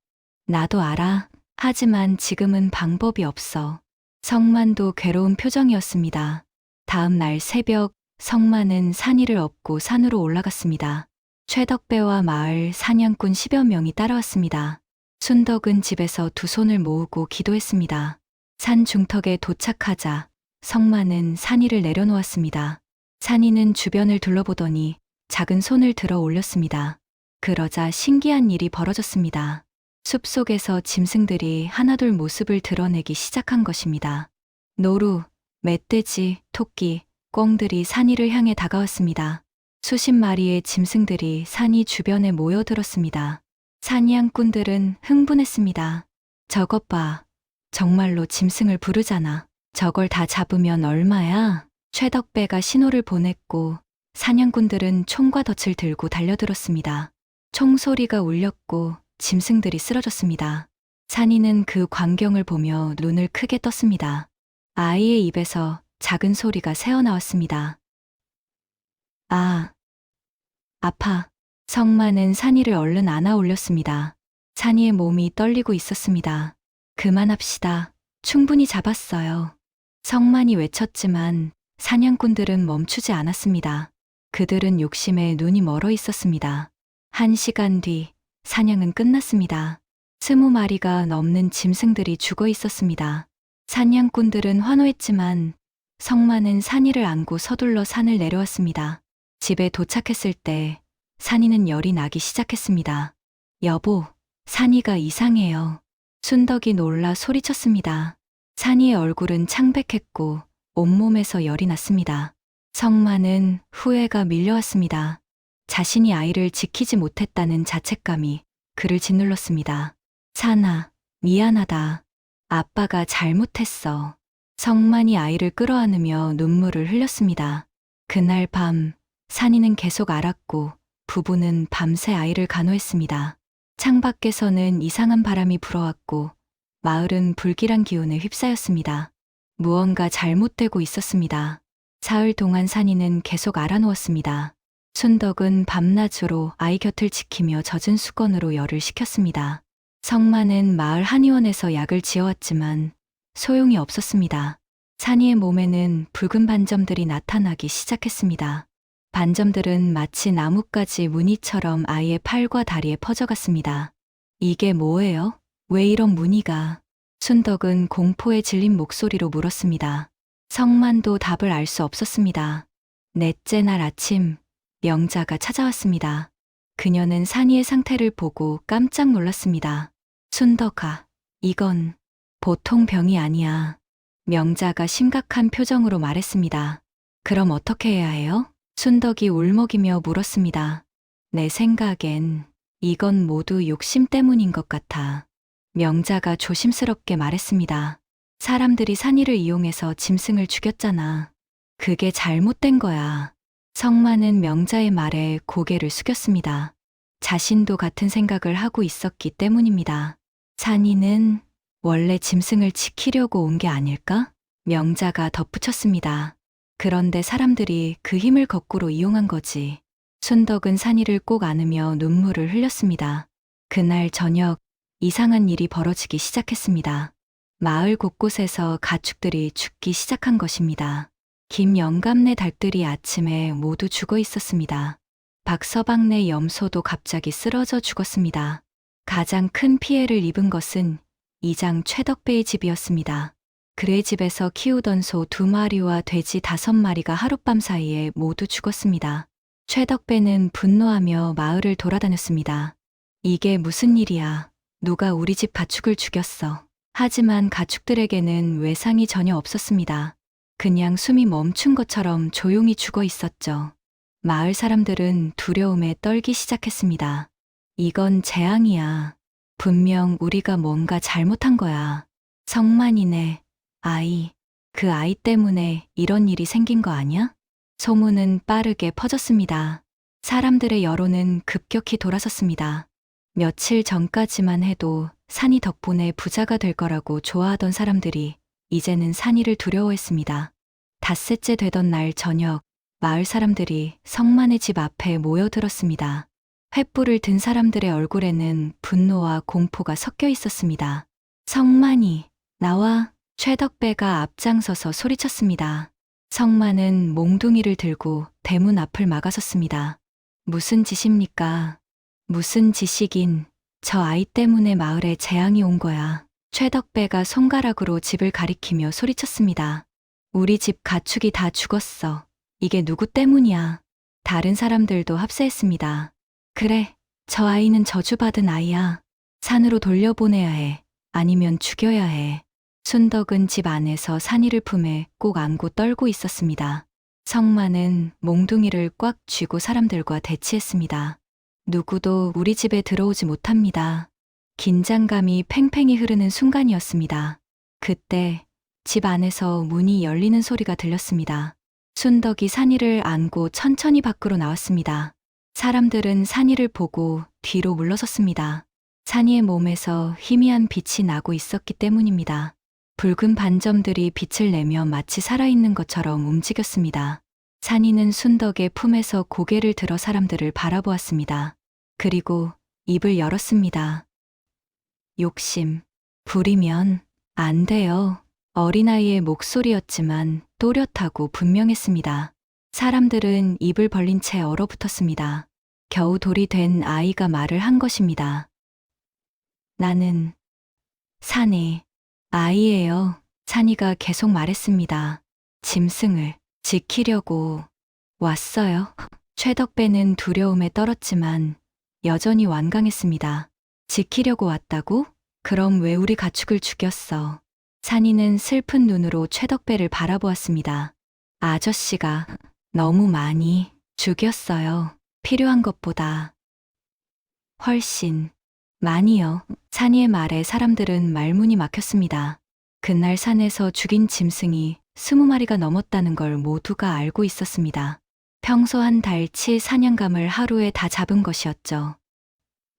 나도 알아. 하지만 지금은 방법이 없어. 성만도 괴로운 표정이었습니다. 다음 날 새벽 성만은 산이를 업고 산으로 올라갔습니다. 최덕배와 마을 사냥꾼 10여 명이 따라왔습니다. 순덕은 집에서 두 손을 모으고 기도했습니다. 산 중턱에 도착하자 성만은 산이를 내려놓았습니다. 산이는 주변을 둘러보더니 작은 손을 들어 올렸습니다. 그러자 신기한 일이 벌어졌습니다. 숲속에서 짐승들이 하나둘 모습을 드러내기 시작한 것입니다. 노루, 멧돼지, 토끼, 꿩들이 산이를 향해 다가왔습니다. 수십 마리의 짐승들이 산이 주변에 모여들었습니다. 사냥꾼들은 흥분했습니다. 저것 봐. 정말로 짐승을 부르잖아. 저걸 다 잡으면 얼마야? 최덕배가 신호를 보냈고 사냥꾼들은 총과 덫을 들고 달려들었습니다. 총소리가 울렸고 짐승들이 쓰러졌습니다. 산이는 그 광경을 보며 눈을 크게 떴습니다. 아이의 입에서 작은 소리가 새어나왔습니다. 아, 아파. 성만은 산이를 얼른 안아 올렸습니다. 산이의 몸이 떨리고 있었습니다. 그만합시다. 충분히 잡았어요. 성만이 외쳤지만 사냥꾼들은 멈추지 않았습니다. 그들은 욕심에 눈이 멀어 있었습니다. 1시간 뒤 사냥은 끝났습니다. 20마리가 넘는 짐승들이 죽어 있었습니다. 사냥꾼들은 환호했지만 성만은 산이를 안고 서둘러 산을 내려왔습니다. 집에 도착했을 때 산이는 열이 나기 시작했습니다. 여보, 산이가 이상해요. 순덕이 놀라 소리쳤습니다. 산이의 얼굴은 창백했고 온몸에서 열이 났습니다. 성만은 후회가 밀려왔습니다. 자신이 아이를 지키지 못했다는 자책감이 그를 짓눌렀습니다. 산아, 미안하다. 아빠가 잘못했어. 성만이 아이를 끌어안으며 눈물을 흘렸습니다. 그날 밤 산이는 계속 앓았고 부부는 밤새 아이를 간호했습니다. 창밖에서는 이상한 바람이 불어왔고 마을은 불길한 기운에 휩싸였습니다. 무언가 잘못되고 있었습니다. 사흘 동안 산이는 계속 앓아누웠습니다. 순덕은 밤낮으로 아이 곁을 지키며 젖은 수건으로 열을 식혔습니다. 성만은 마을 한의원에서 약을 지어왔지만 소용이 없었습니다. 산이의 몸에는 붉은 반점들이 나타나기 시작했습니다. 반점들은 마치 나뭇가지 무늬처럼 아이의 팔과 다리에 퍼져갔습니다. 이게 뭐예요? 왜 이런 무늬가? 순덕은 공포에 질린 목소리로 물었습니다. 성만도 답을 알 수 없었습니다. 넷째 날 아침, 명자가 찾아왔습니다. 그녀는 산이의 상태를 보고 깜짝 놀랐습니다. 순덕아, 이건 보통 병이 아니야. 명자가 심각한 표정으로 말했습니다. 그럼 어떻게 해야 해요? 순덕이 울먹이며 물었습니다. 내 생각엔 이건 모두 욕심 때문인 것 같아. 명자가 조심스럽게 말했습니다. 사람들이 산이를 이용해서 짐승을 죽였잖아. 그게 잘못된 거야. 성만은 명자의 말에 고개를 숙였습니다. 자신도 같은 생각을 하고 있었기 때문입니다. 산이는 원래 짐승을 지키려고 온 게 아닐까? 명자가 덧붙였습니다. 그런데 사람들이 그 힘을 거꾸로 이용한 거지. 순덕은 산이를 꼭 안으며 눈물을 흘렸습니다. 그날 저녁 이상한 일이 벌어지기 시작했습니다. 마을 곳곳에서 가축들이 죽기 시작한 것입니다. 김영감네 닭들이 아침에 모두 죽어 있었습니다. 박서방네 염소도 갑자기 쓰러져 죽었습니다. 가장 큰 피해를 입은 것은 이장 최덕배의 집이었습니다. 그의 집에서 키우던 소 2마리와 돼지 5마리가 하룻밤 사이에 모두 죽었습니다. 최덕배는 분노하며 마을을 돌아다녔습니다. 이게 무슨 일이야? 누가 우리 집 가축을 죽였어? 하지만 가축들에게는 외상이 전혀 없었습니다. 그냥 숨이 멈춘 것처럼 조용히 죽어 있었죠. 마을 사람들은 두려움에 떨기 시작했습니다. 이건 재앙이야. 분명 우리가 뭔가 잘못한 거야. 성만이네. 아이. 그 아이 때문에 이런 일이 생긴 거 아니야? 소문은 빠르게 퍼졌습니다. 사람들의 여론은 급격히 돌아섰습니다. 며칠 전까지만 해도 산이 덕분에 부자가 될 거라고 좋아하던 사람들이 이제는 산이를 두려워했습니다. 닷새째 되던 날 저녁, 마을 사람들이 성만의 집 앞에 모여들었습니다. 횃불을 든 사람들의 얼굴에는 분노와 공포가 섞여 있었습니다. 성만이, 나와. 최덕배가 앞장서서 소리쳤습니다. 성만은 몽둥이를 들고 대문 앞을 막아섰습니다. 무슨 짓입니까? 무슨 짓이긴. 저 아이 때문에 마을에 재앙이 온 거야. 최덕배가 손가락으로 집을 가리키며 소리쳤습니다. 우리 집 가축이 다 죽었어. 이게 누구 때문이야? 다른 사람들도 합세했습니다. 그래, 저 아이는 저주받은 아이야. 산으로 돌려보내야 해. 아니면 죽여야 해. 순덕은 집 안에서 산이를 품에 꼭 안고 떨고 있었습니다. 성만은 몽둥이를 꽉 쥐고 사람들과 대치했습니다. 누구도 우리 집에 들어오지 못합니다. 긴장감이 팽팽히 흐르는 순간이었습니다. 그때 집 안에서 문이 열리는 소리가 들렸습니다. 순덕이 산이를 안고 천천히 밖으로 나왔습니다. 사람들은 산이를 보고 뒤로 물러섰습니다. 산이의 몸에서 희미한 빛이 나고 있었기 때문입니다. 붉은 반점들이 빛을 내며 마치 살아있는 것처럼 움직였습니다. 산이는 순덕의 품에서 고개를 들어 사람들을 바라보았습니다. 그리고 입을 열었습니다. 욕심, 부리면 안 돼요. 어린아이의 목소리였지만 또렷하고 분명했습니다. 사람들은 입을 벌린 채 얼어붙었습니다. 겨우 돌이 된 아이가 말을 한 것입니다. 나는 산의 아이예요. 산이가 계속 말했습니다. 짐승을 지키려고 왔어요. 최덕배는 두려움에 떨었지만 여전히 완강했습니다. 지키려고 왔다고? 그럼 왜 우리 가축을 죽였어? 산이는 슬픈 눈으로 최덕배를 바라보았습니다. 아저씨가 너무 많이 죽였어요. 필요한 것보다 훨씬 많이요. 산이의 말에 사람들은 말문이 막혔습니다. 그날 산에서 죽인 짐승이 20마리가 넘었다는 걸 모두가 알고 있었습니다. 평소 한 달치 사냥감을 하루에 다 잡은 것이었죠.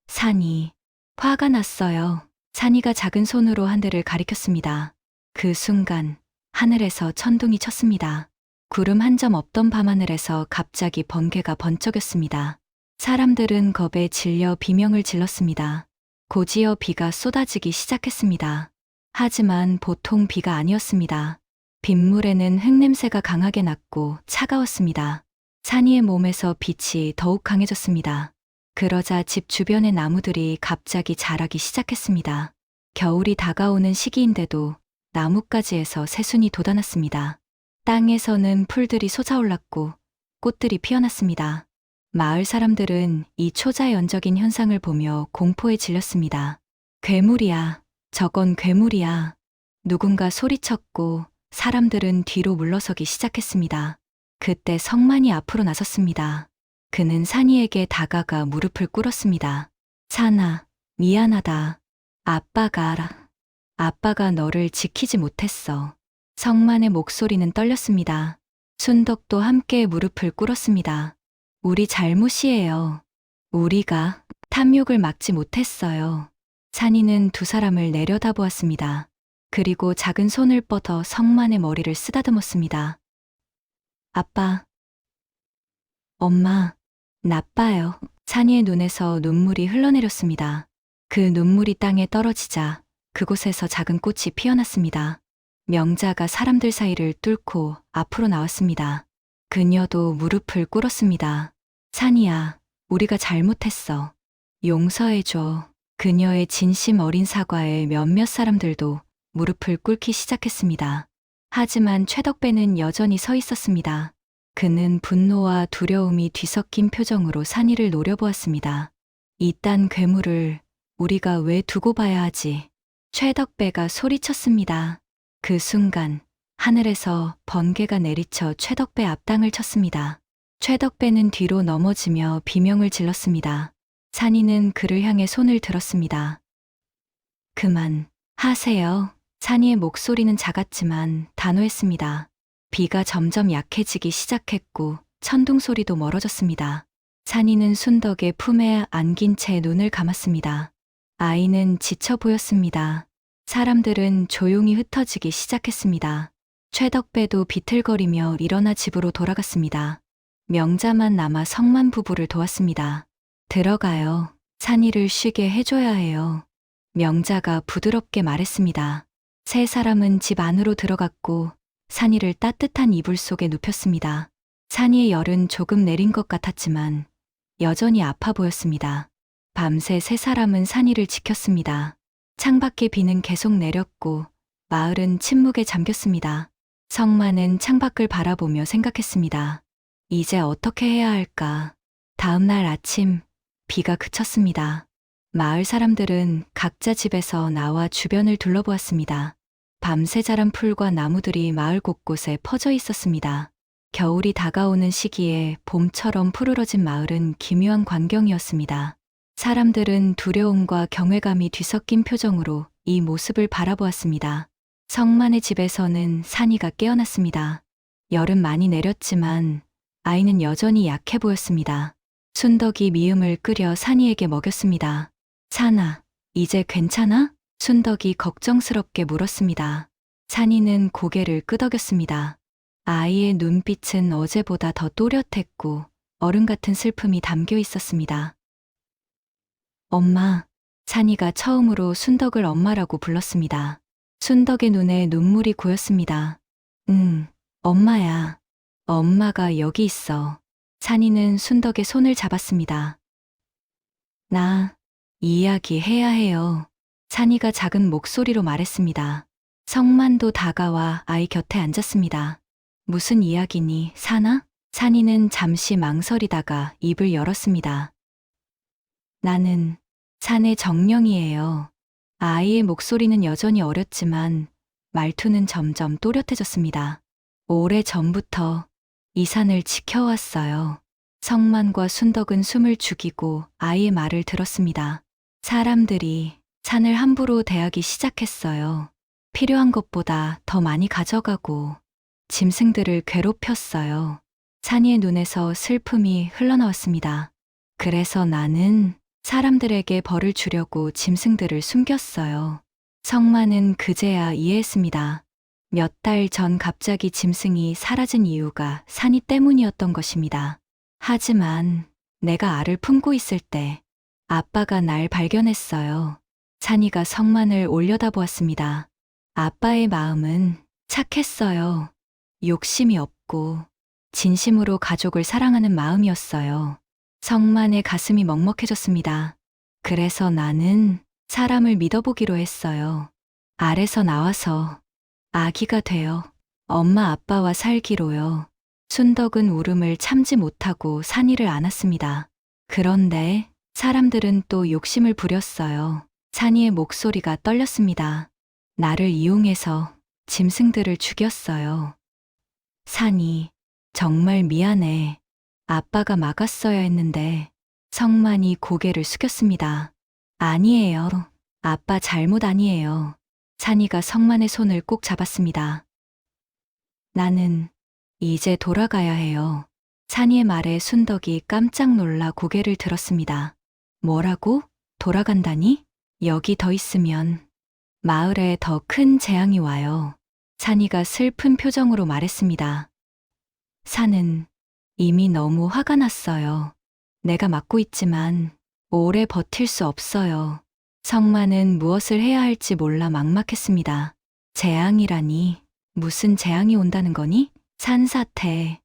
산이 화가 났어요. 산이가 작은 손으로 하늘을 가리켰습니다. 그 순간 하늘에서 천둥이 쳤습니다. 구름 한 점 없던 밤하늘에서 갑자기 번개가 번쩍였습니다. 사람들은 겁에 질려 비명을 질렀습니다. 곧이어 비가 쏟아지기 시작했습니다. 하지만 보통 비가 아니었습니다. 빗물에는 흙냄새가 강하게 났고 차가웠습니다. 산이의 몸에서 빛이 더욱 강해졌습니다. 그러자 집 주변의 나무들이 갑자기 자라기 시작했습니다. 겨울이 다가오는 시기인데도 나뭇가지에서 새순이 돋아났습니다. 땅에서는 풀들이 솟아올랐고 꽃들이 피어났습니다. 마을 사람들은 이 초자연적인 현상을 보며 공포에 질렸습니다. 괴물이야. 저건 괴물이야. 누군가 소리쳤고 사람들은 뒤로 물러서기 시작했습니다. 그때 성만이 앞으로 나섰습니다. 그는 산이에게 다가가 무릎을 꿇었습니다. 산아, 미안하다. 아빠가 너를 지키지 못했어. 성만의 목소리는 떨렸습니다. 순덕도 함께 무릎을 꿇었습니다. 우리 잘못이에요. 우리가 탐욕을 막지 못했어요. 산이는 두 사람을 내려다보았습니다. 그리고 작은 손을 뻗어 성만의 머리를 쓰다듬었습니다. 아빠, 엄마, 나빠요. 산이의 눈에서 눈물이 흘러내렸습니다. 그 눈물이 땅에 떨어지자 그곳에서 작은 꽃이 피어났습니다. 명자가 사람들 사이를 뚫고 앞으로 나왔습니다. 그녀도 무릎을 꿇었습니다. 산이야, 우리가 잘못했어. 용서해줘. 그녀의 진심 어린 사과에 몇몇 사람들도 무릎을 꿇기 시작했습니다. 하지만 최덕배는 여전히 서 있었습니다. 그는 분노와 두려움이 뒤섞인 표정으로 산이를 노려보았습니다. 이딴 괴물을 우리가 왜 두고 봐야 하지? 최덕배가 소리쳤습니다. 그 순간 하늘에서 번개가 내리쳐 최덕배 앞당을 쳤습니다. 최덕배는 뒤로 넘어지며 비명을 질렀습니다. 산이는 그를 향해 손을 들었습니다. 그만 하세요. 산이의 목소리는 작았지만 단호했습니다. 비가 점점 약해지기 시작했고 천둥 소리도 멀어졌습니다. 산이는 순덕의 품에 안긴 채 눈을 감았습니다. 아이는 지쳐 보였습니다. 사람들은 조용히 흩어지기 시작했습니다. 최덕배도 비틀거리며 일어나 집으로 돌아갔습니다. 명자만 남아 성만 부부를 도왔습니다. 들어가요. 산이를 쉬게 해줘야 해요. 명자가 부드럽게 말했습니다. 세 사람은 집 안으로 들어갔고 산이를 따뜻한 이불 속에 눕혔습니다. 산이의 열은 조금 내린 것 같았지만 여전히 아파 보였습니다. 밤새 세 사람은 산이를 지켰습니다. 창밖에 비는 계속 내렸고 마을은 침묵에 잠겼습니다. 성만은 창밖을 바라보며 생각했습니다. 이제 어떻게 해야 할까? 다음 날 아침 비가 그쳤습니다. 마을 사람들은 각자 집에서 나와 주변을 둘러보았습니다. 밤새 자란 풀과 나무들이 마을 곳곳에 퍼져 있었습니다. 겨울이 다가오는 시기에 봄처럼 푸르러진 마을은 기묘한 광경이었습니다. 사람들은 두려움과 경외감이 뒤섞인 표정으로 이 모습을 바라보았습니다. 성만의 집에서는 산이가 깨어났습니다. 열은 많이 내렸지만 아이는 여전히 약해 보였습니다. 순덕이 미음을 끓여 산이에게 먹였습니다. 산아, 이제 괜찮아? 순덕이 걱정스럽게 물었습니다. 산이는 고개를 끄덕였습니다. 아이의 눈빛은 어제보다 더 또렷했고 어른 같은 슬픔이 담겨 있었습니다. 엄마, 산이가 처음으로 순덕을 엄마라고 불렀습니다. 순덕의 눈에 눈물이 고였습니다. 엄마야. 엄마가 여기 있어. 산이는 순덕의 손을 잡았습니다. 나 이야기 해야 해요. 산이가 작은 목소리로 말했습니다. 성만도 다가와 아이 곁에 앉았습니다. 무슨 이야기니, 사나? 산이는 잠시 망설이다가 입을 열었습니다. 나는 산의 정령이에요. 아이의 목소리는 여전히 어렸지만 말투는 점점 또렷해졌습니다. 오래 전부터 이 산을 지켜왔어요. 성만과 순덕은 숨을 죽이고 아이의 말을 들었습니다. 사람들이 산을 함부로 대하기 시작했어요. 필요한 것보다 더 많이 가져가고 짐승들을 괴롭혔어요. 산이의 눈에서 슬픔이 흘러나왔습니다. 그래서 나는 사람들에게 벌을 주려고 짐승들을 숨겼어요. 성만은 그제야 이해했습니다. 몇 달 전 갑자기 짐승이 사라진 이유가 산이 때문이었던 것입니다. 하지만 내가 알을 품고 있을 때 아빠가 날 발견했어요. 산이가 성만을 올려다보았습니다. 아빠의 마음은 착했어요. 욕심이 없고 진심으로 가족을 사랑하는 마음이었어요. 성만의 가슴이 먹먹해졌습니다. 그래서 나는 사람을 믿어보기로 했어요. 알에서 나와서 아기가 되어 엄마 아빠와 살기로요. 순덕은 울음을 참지 못하고 산이를 안았습니다. 그런데 사람들은 또 욕심을 부렸어요. 산이의 목소리가 떨렸습니다. 나를 이용해서 짐승들을 죽였어요. 산이, 정말 미안해. 아빠가 막았어야 했는데. 성만이 고개를 숙였습니다. 아니에요. 아빠 잘못 아니에요. 산이가 성만의 손을 꼭 잡았습니다. 나는 이제 돌아가야 해요. 산이의 말에 순덕이 깜짝 놀라 고개를 들었습니다. 뭐라고? 돌아간다니? 여기 더 있으면 마을에 더 큰 재앙이 와요. 산이가 슬픈 표정으로 말했습니다. 산은 이미 너무 화가 났어요. 내가 맡고 있지만 오래 버틸 수 없어요. 성만은 무엇을 해야 할지 몰라 막막했습니다. 재앙이라니, 무슨 재앙이 온다는 거니? 산사태,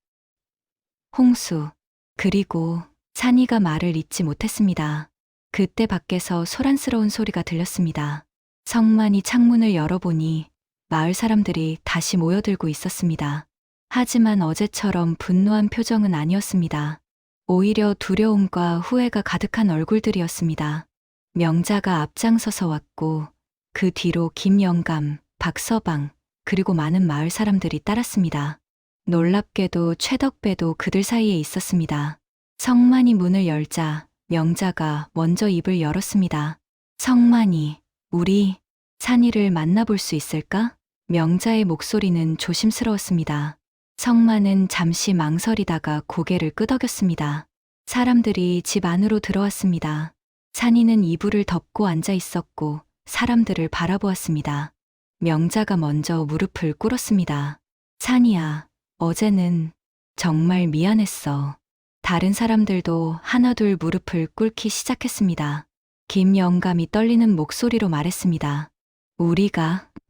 홍수, 그리고 산이가 말을 잇지 못했습니다. 그때 밖에서 소란스러운 소리가 들렸습니다. 성만이 창문을 열어보니 마을 사람들이 다시 모여들고 있었습니다. 하지만 어제처럼 분노한 표정은 아니었습니다. 오히려 두려움과 후회가 가득한 얼굴들이었습니다. 명자가 앞장서서 왔고 그 뒤로 김영감, 박서방, 그리고 많은 마을 사람들이 따랐습니다. 놀랍게도 최덕배도 그들 사이에 있었습니다. 성만이 문을 열자 명자가 먼저 입을 열었습니다. 성만이, 우리 산이를 만나볼 수 있을까? 명자의 목소리는 조심스러웠습니다. 성만은 잠시 망설이다가 고개를 끄덕였습니다. 사람들이 집 안으로 들어왔습니다. 산이는 이불을 덮고 앉아 있었고 사람들을 바라보았습니다. 명자가 먼저 무릎을 꿇었습니다. 산이야, 어제는 정말 미안했어. 다른 사람들도 하나둘 무릎을 꿇기 시작했습니다. 김영감이 떨리는 목소리로 말했습니다.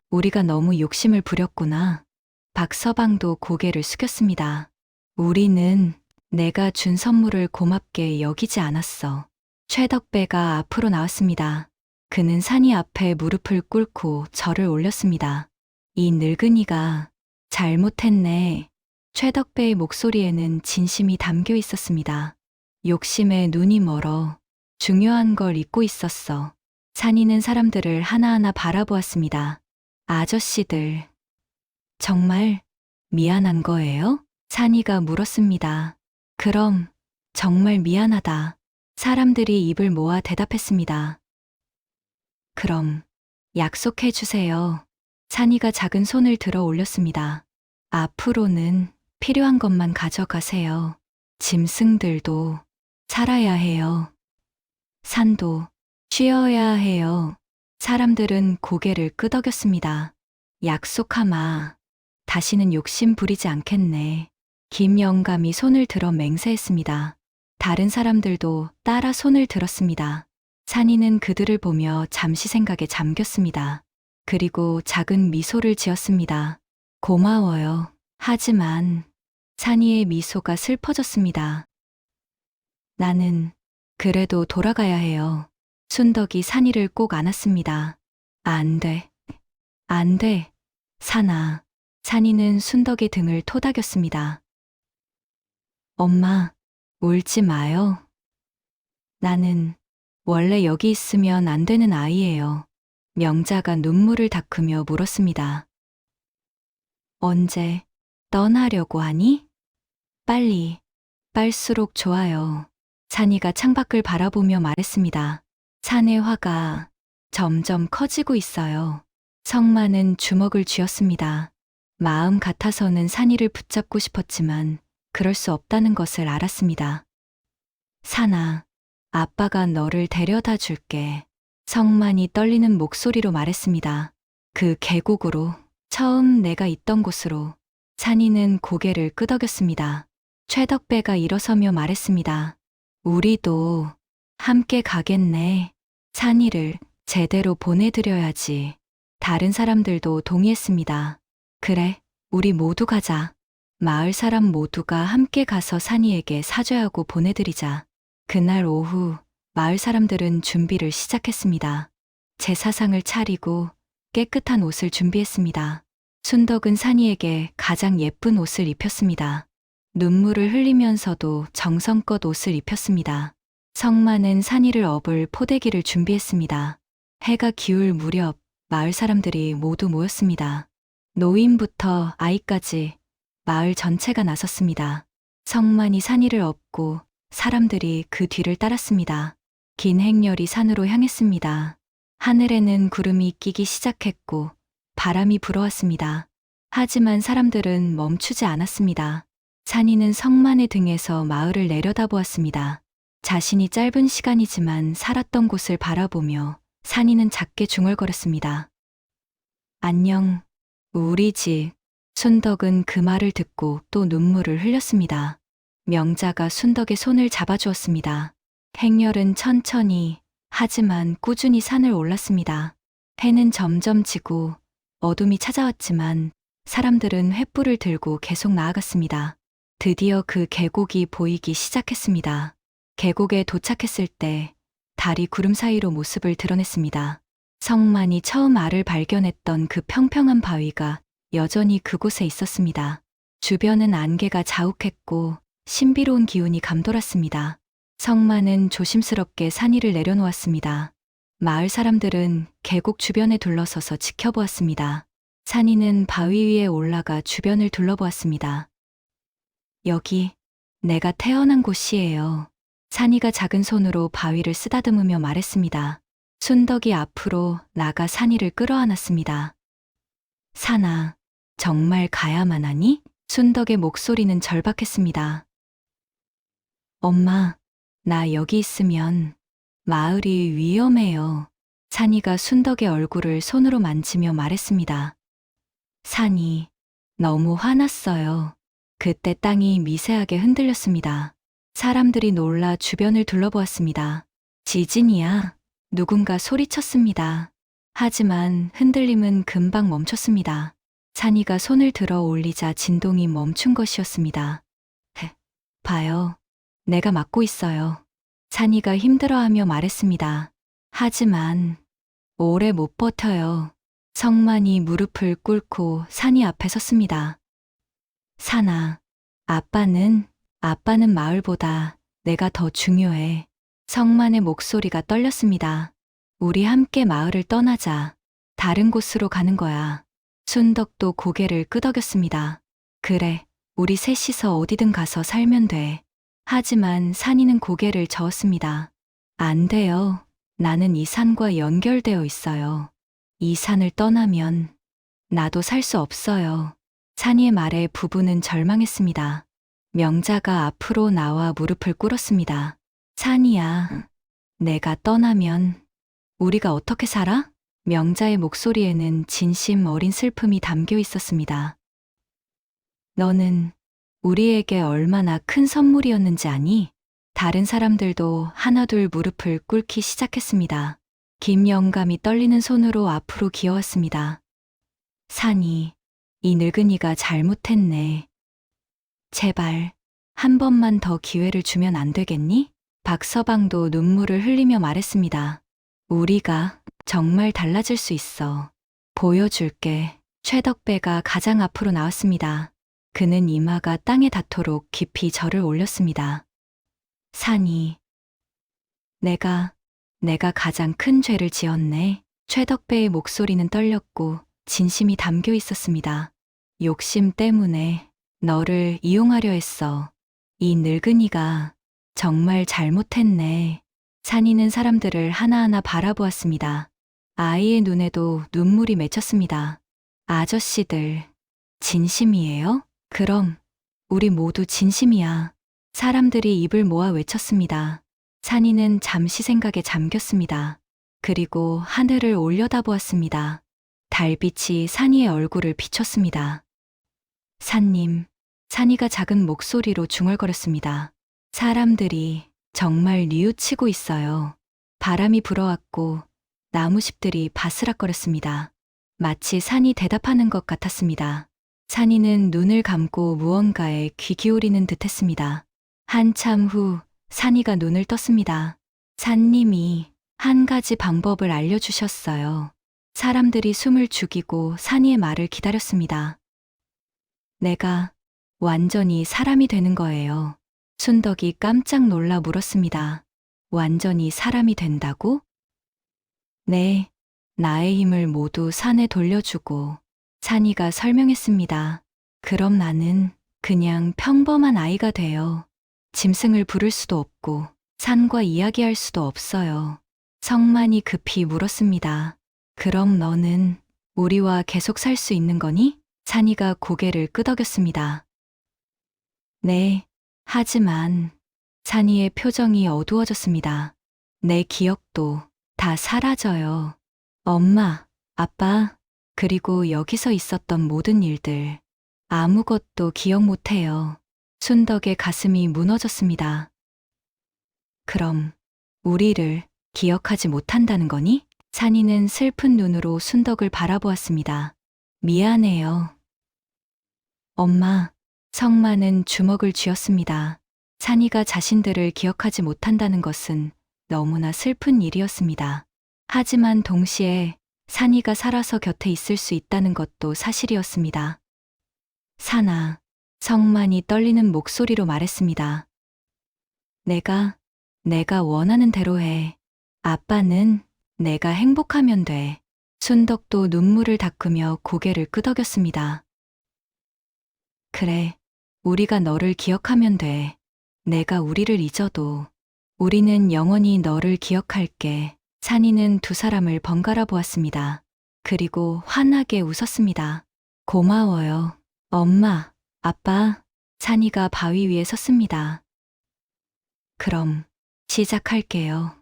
우리가 너무 욕심을 부렸구나. 박서방도 고개를 숙였습니다. 우리는 내가 준 선물을 고맙게 여기지 않았어. 최덕배가 앞으로 나왔습니다. 그는 산이 앞에 무릎을 꿇고 절을 올렸습니다. 이 늙은이가 잘못했네. 최덕배의 목소리에는 진심이 담겨 있었습니다. 욕심에 눈이 멀어 중요한 걸 잊고 있었어. 산이는 사람들을 하나하나 바라보았습니다. 아저씨들, 정말 미안한 거예요? 산이가 물었습니다. 그럼 정말 미안하다. 사람들이 입을 모아 대답했습니다. 그럼 약속해 주세요. 산이가 작은 손을 들어 올렸습니다. 앞으로는 필요한 것만 가져가세요. 짐승들도 살아야 해요. 산도 쉬어야 해요. 사람들은 고개를 끄덕였습니다. 약속하마. 다시는 욕심 부리지 않겠네. 김영감이 손을 들어 맹세했습니다. 다른 사람들도 따라 손을 들었습니다. 산이는 그들을 보며 잠시 생각에 잠겼습니다. 그리고 작은 미소를 지었습니다. 고마워요. 하지만 산이의 미소가 슬퍼졌습니다. 나는 그래도 돌아가야 해요. 순덕이 산이를 꼭 안았습니다. 안 돼. 안 돼. 산아. 산이는 순덕의 등을 토닥였습니다. 엄마, 울지 마요. 나는 원래 여기 있으면 안 되는 아이예요. 명자가 눈물을 닦으며 물었습니다. 언제 떠나려고 하니? 빨리, 빨수록 좋아요. 산이가 창밖을 바라보며 말했습니다. 산의 화가 점점 커지고 있어요. 성만은 주먹을 쥐었습니다. 마음 같아서는 산이를 붙잡고 싶었지만 그럴 수 없다는 것을 알았습니다. 산아, 아빠가 너를 데려다 줄게. 성만이 떨리는 목소리로 말했습니다. 그 계곡으로, 처음 내가 있던 곳으로. 산이는 고개를 끄덕였습니다. 최덕배가 일어서며 말했습니다. 우리도 함께 가겠네. 산이를 제대로 보내드려야지. 다른 사람들도 동의했습니다. 그래, 우리 모두 가자. 마을 사람 모두가 함께 가서 산이에게 사죄하고 보내드리자. 그날 오후 마을 사람들은 준비를 시작했습니다. 제사상을 차리고 깨끗한 옷을 준비했습니다. 순덕은 산이에게 가장 예쁜 옷을 입혔습니다. 눈물을 흘리면서도 정성껏 옷을 입혔습니다. 성만은 산이를 업을 포대기를 준비했습니다. 해가 기울 무렵 마을 사람들이 모두 모였습니다. 노인부터 아이까지 마을 전체가 나섰습니다. 성만이 산이를 업고 사람들이 그 뒤를 따랐습니다. 긴 행렬이 산으로 향했습니다. 하늘에는 구름이 끼기 시작했고 바람이 불어왔습니다. 하지만 사람들은 멈추지 않았습니다. 산이는 성만의 등에서 마을을 내려다보았습니다. 자신이 짧은 시간이지만 살았던 곳을 바라보며 산이는 작게 중얼거렸습니다. 안녕, 우리 집. 순덕은 그 말을 듣고 또 눈물을 흘렸습니다. 명자가 순덕의 손을 잡아주었습니다. 행렬은 천천히 하지만 꾸준히 산을 올랐습니다. 해는 점점 지고 어둠이 찾아왔지만 사람들은 횃불을 들고 계속 나아갔습니다. 드디어 그 계곡이 보이기 시작했습니다. 계곡에 도착했을 때 달이 구름 사이로 모습을 드러냈습니다. 성만이 처음 알을 발견했던 그 평평한 바위가 여전히 그곳에 있었습니다. 주변은 안개가 자욱했고 신비로운 기운이 감돌았습니다. 성만은 조심스럽게 산이를 내려놓았습니다. 마을 사람들은 계곡 주변에 둘러서서 지켜보았습니다. 산이는 바위 위에 올라가 주변을 둘러보았습니다. 여기 내가 태어난 곳이에요. 산이가 작은 손으로 바위를 쓰다듬으며 말했습니다. 순덕이 앞으로 나가 산이를 끌어안았습니다. 산아, 정말 가야만 하니? 순덕의 목소리는 절박했습니다. 엄마, 나 여기 있으면 마을이 위험해요. 산이가 순덕의 얼굴을 손으로 만지며 말했습니다. 산이 너무 화났어요. 그때 땅이 미세하게 흔들렸습니다. 사람들이 놀라 주변을 둘러보았습니다. 지진이야. 누군가 소리쳤습니다. 하지만 흔들림은 금방 멈췄습니다. 산이가 손을 들어 올리자 진동이 멈춘 것이었습니다. 봐요. 내가 막고 있어요. 산이가 힘들어하며 말했습니다. 하지만 오래 못 버텨요. 성만이 무릎을 꿇고 산이 앞에 섰습니다. 산아, 아빠는 마을보다 내가 더 중요해. 성만의 목소리가 떨렸습니다. 우리 함께 마을을 떠나자. 다른 곳으로 가는 거야. 순덕도 고개를 끄덕였습니다. 그래, 우리 셋이서 어디든 가서 살면 돼. 하지만 산이는 고개를 저었습니다. 안 돼요. 나는 이 산과 연결되어 있어요. 이 산을 떠나면 나도 살 수 없어요. 산이의 말에 부부는 절망했습니다. 명자가 앞으로 나와 무릎을 꿇었습니다. 산이야, 내가 떠나면 우리가 어떻게 살아? 명자의 목소리에는 진심 어린 슬픔이 담겨 있었습니다. 너는 우리에게 얼마나 큰 선물이었는지 아니? 다른 사람들도 하나둘 무릎을 꿇기 시작했습니다. 김영감이 떨리는 손으로 앞으로 기어왔습니다. 산이, 이 늙은이가 잘못했네. 제발, 한 번만 더 기회를 주면 안 되겠니? 박서방도 눈물을 흘리며 말했습니다. 우리가 정말 달라질 수 있어. 보여줄게. 최덕배가 가장 앞으로 나왔습니다. 그는 이마가 땅에 닿도록 깊이 절을 올렸습니다. 산이, 내가 가장 큰 죄를 지었네. 최덕배의 목소리는 떨렸고 진심이 담겨 있었습니다. 욕심 때문에 너를 이용하려 했어. 이 늙은이가 정말 잘못했네. 산이는 사람들을 하나하나 바라보았습니다. 아이의 눈에도 눈물이 맺혔습니다. 아저씨들, 진심이에요? 그럼 우리 모두 진심이야. 사람들이 입을 모아 외쳤습니다. 산이는 잠시 생각에 잠겼습니다. 그리고 하늘을 올려다보았습니다. 달빛이 산이의 얼굴을 비췄습니다. 산님, 산이가 작은 목소리로 중얼거렸습니다. 사람들이 정말 뉘우치고 있어요. 바람이 불어왔고 나무잎들이 바스락거렸습니다. 마치 산이 대답하는 것 같았습니다. 산이는 눈을 감고 무언가에 귀 기울이는 듯 했습니다. 한참 후 산이가 눈을 떴습니다. 산님이 한 가지 방법을 알려주셨어요. 사람들이 숨을 죽이고 산이의 말을 기다렸습니다. 내가 완전히 사람이 되는 거예요. 순덕이 깜짝 놀라 물었습니다. 완전히 사람이 된다고? 네, 나의 힘을 모두 산에 돌려주고. 산이가 설명했습니다. 그럼 나는 그냥 평범한 아이가 돼요. 짐승을 부를 수도 없고 산과 이야기할 수도 없어요. 성만이 급히 물었습니다. 그럼 너는 우리와 계속 살 수 있는 거니? 산이가 고개를 끄덕였습니다. 네, 하지만 산이의 표정이 어두워졌습니다. 내 기억도 다 사라져요. 엄마, 아빠, 그리고 여기서 있었던 모든 일들. 아무것도 기억 못해요. 순덕의 가슴이 무너졌습니다. 그럼 우리를 기억하지 못한다는 거니? 산이는 슬픈 눈으로 순덕을 바라보았습니다. 미안해요. 엄마, 성만은 주먹을 쥐었습니다. 산이가 자신들을 기억하지 못한다는 것은 너무나 슬픈 일이었습니다. 하지만 동시에 산이가 살아서 곁에 있을 수 있다는 것도 사실이었습니다. 산아, 성만이 떨리는 목소리로 말했습니다. 내가 원하는 대로 해. 아빠는 내가 행복하면 돼. 순덕도 눈물을 닦으며 고개를 끄덕였습니다. 그래, 우리가 너를 기억하면 돼. 내가 우리를 잊어도 우리는 영원히 너를 기억할게. 산이는 두 사람을 번갈아 보았습니다. 그리고 환하게 웃었습니다. 고마워요. 엄마, 아빠. 산이가 바위 위에 섰습니다. 그럼 시작할게요.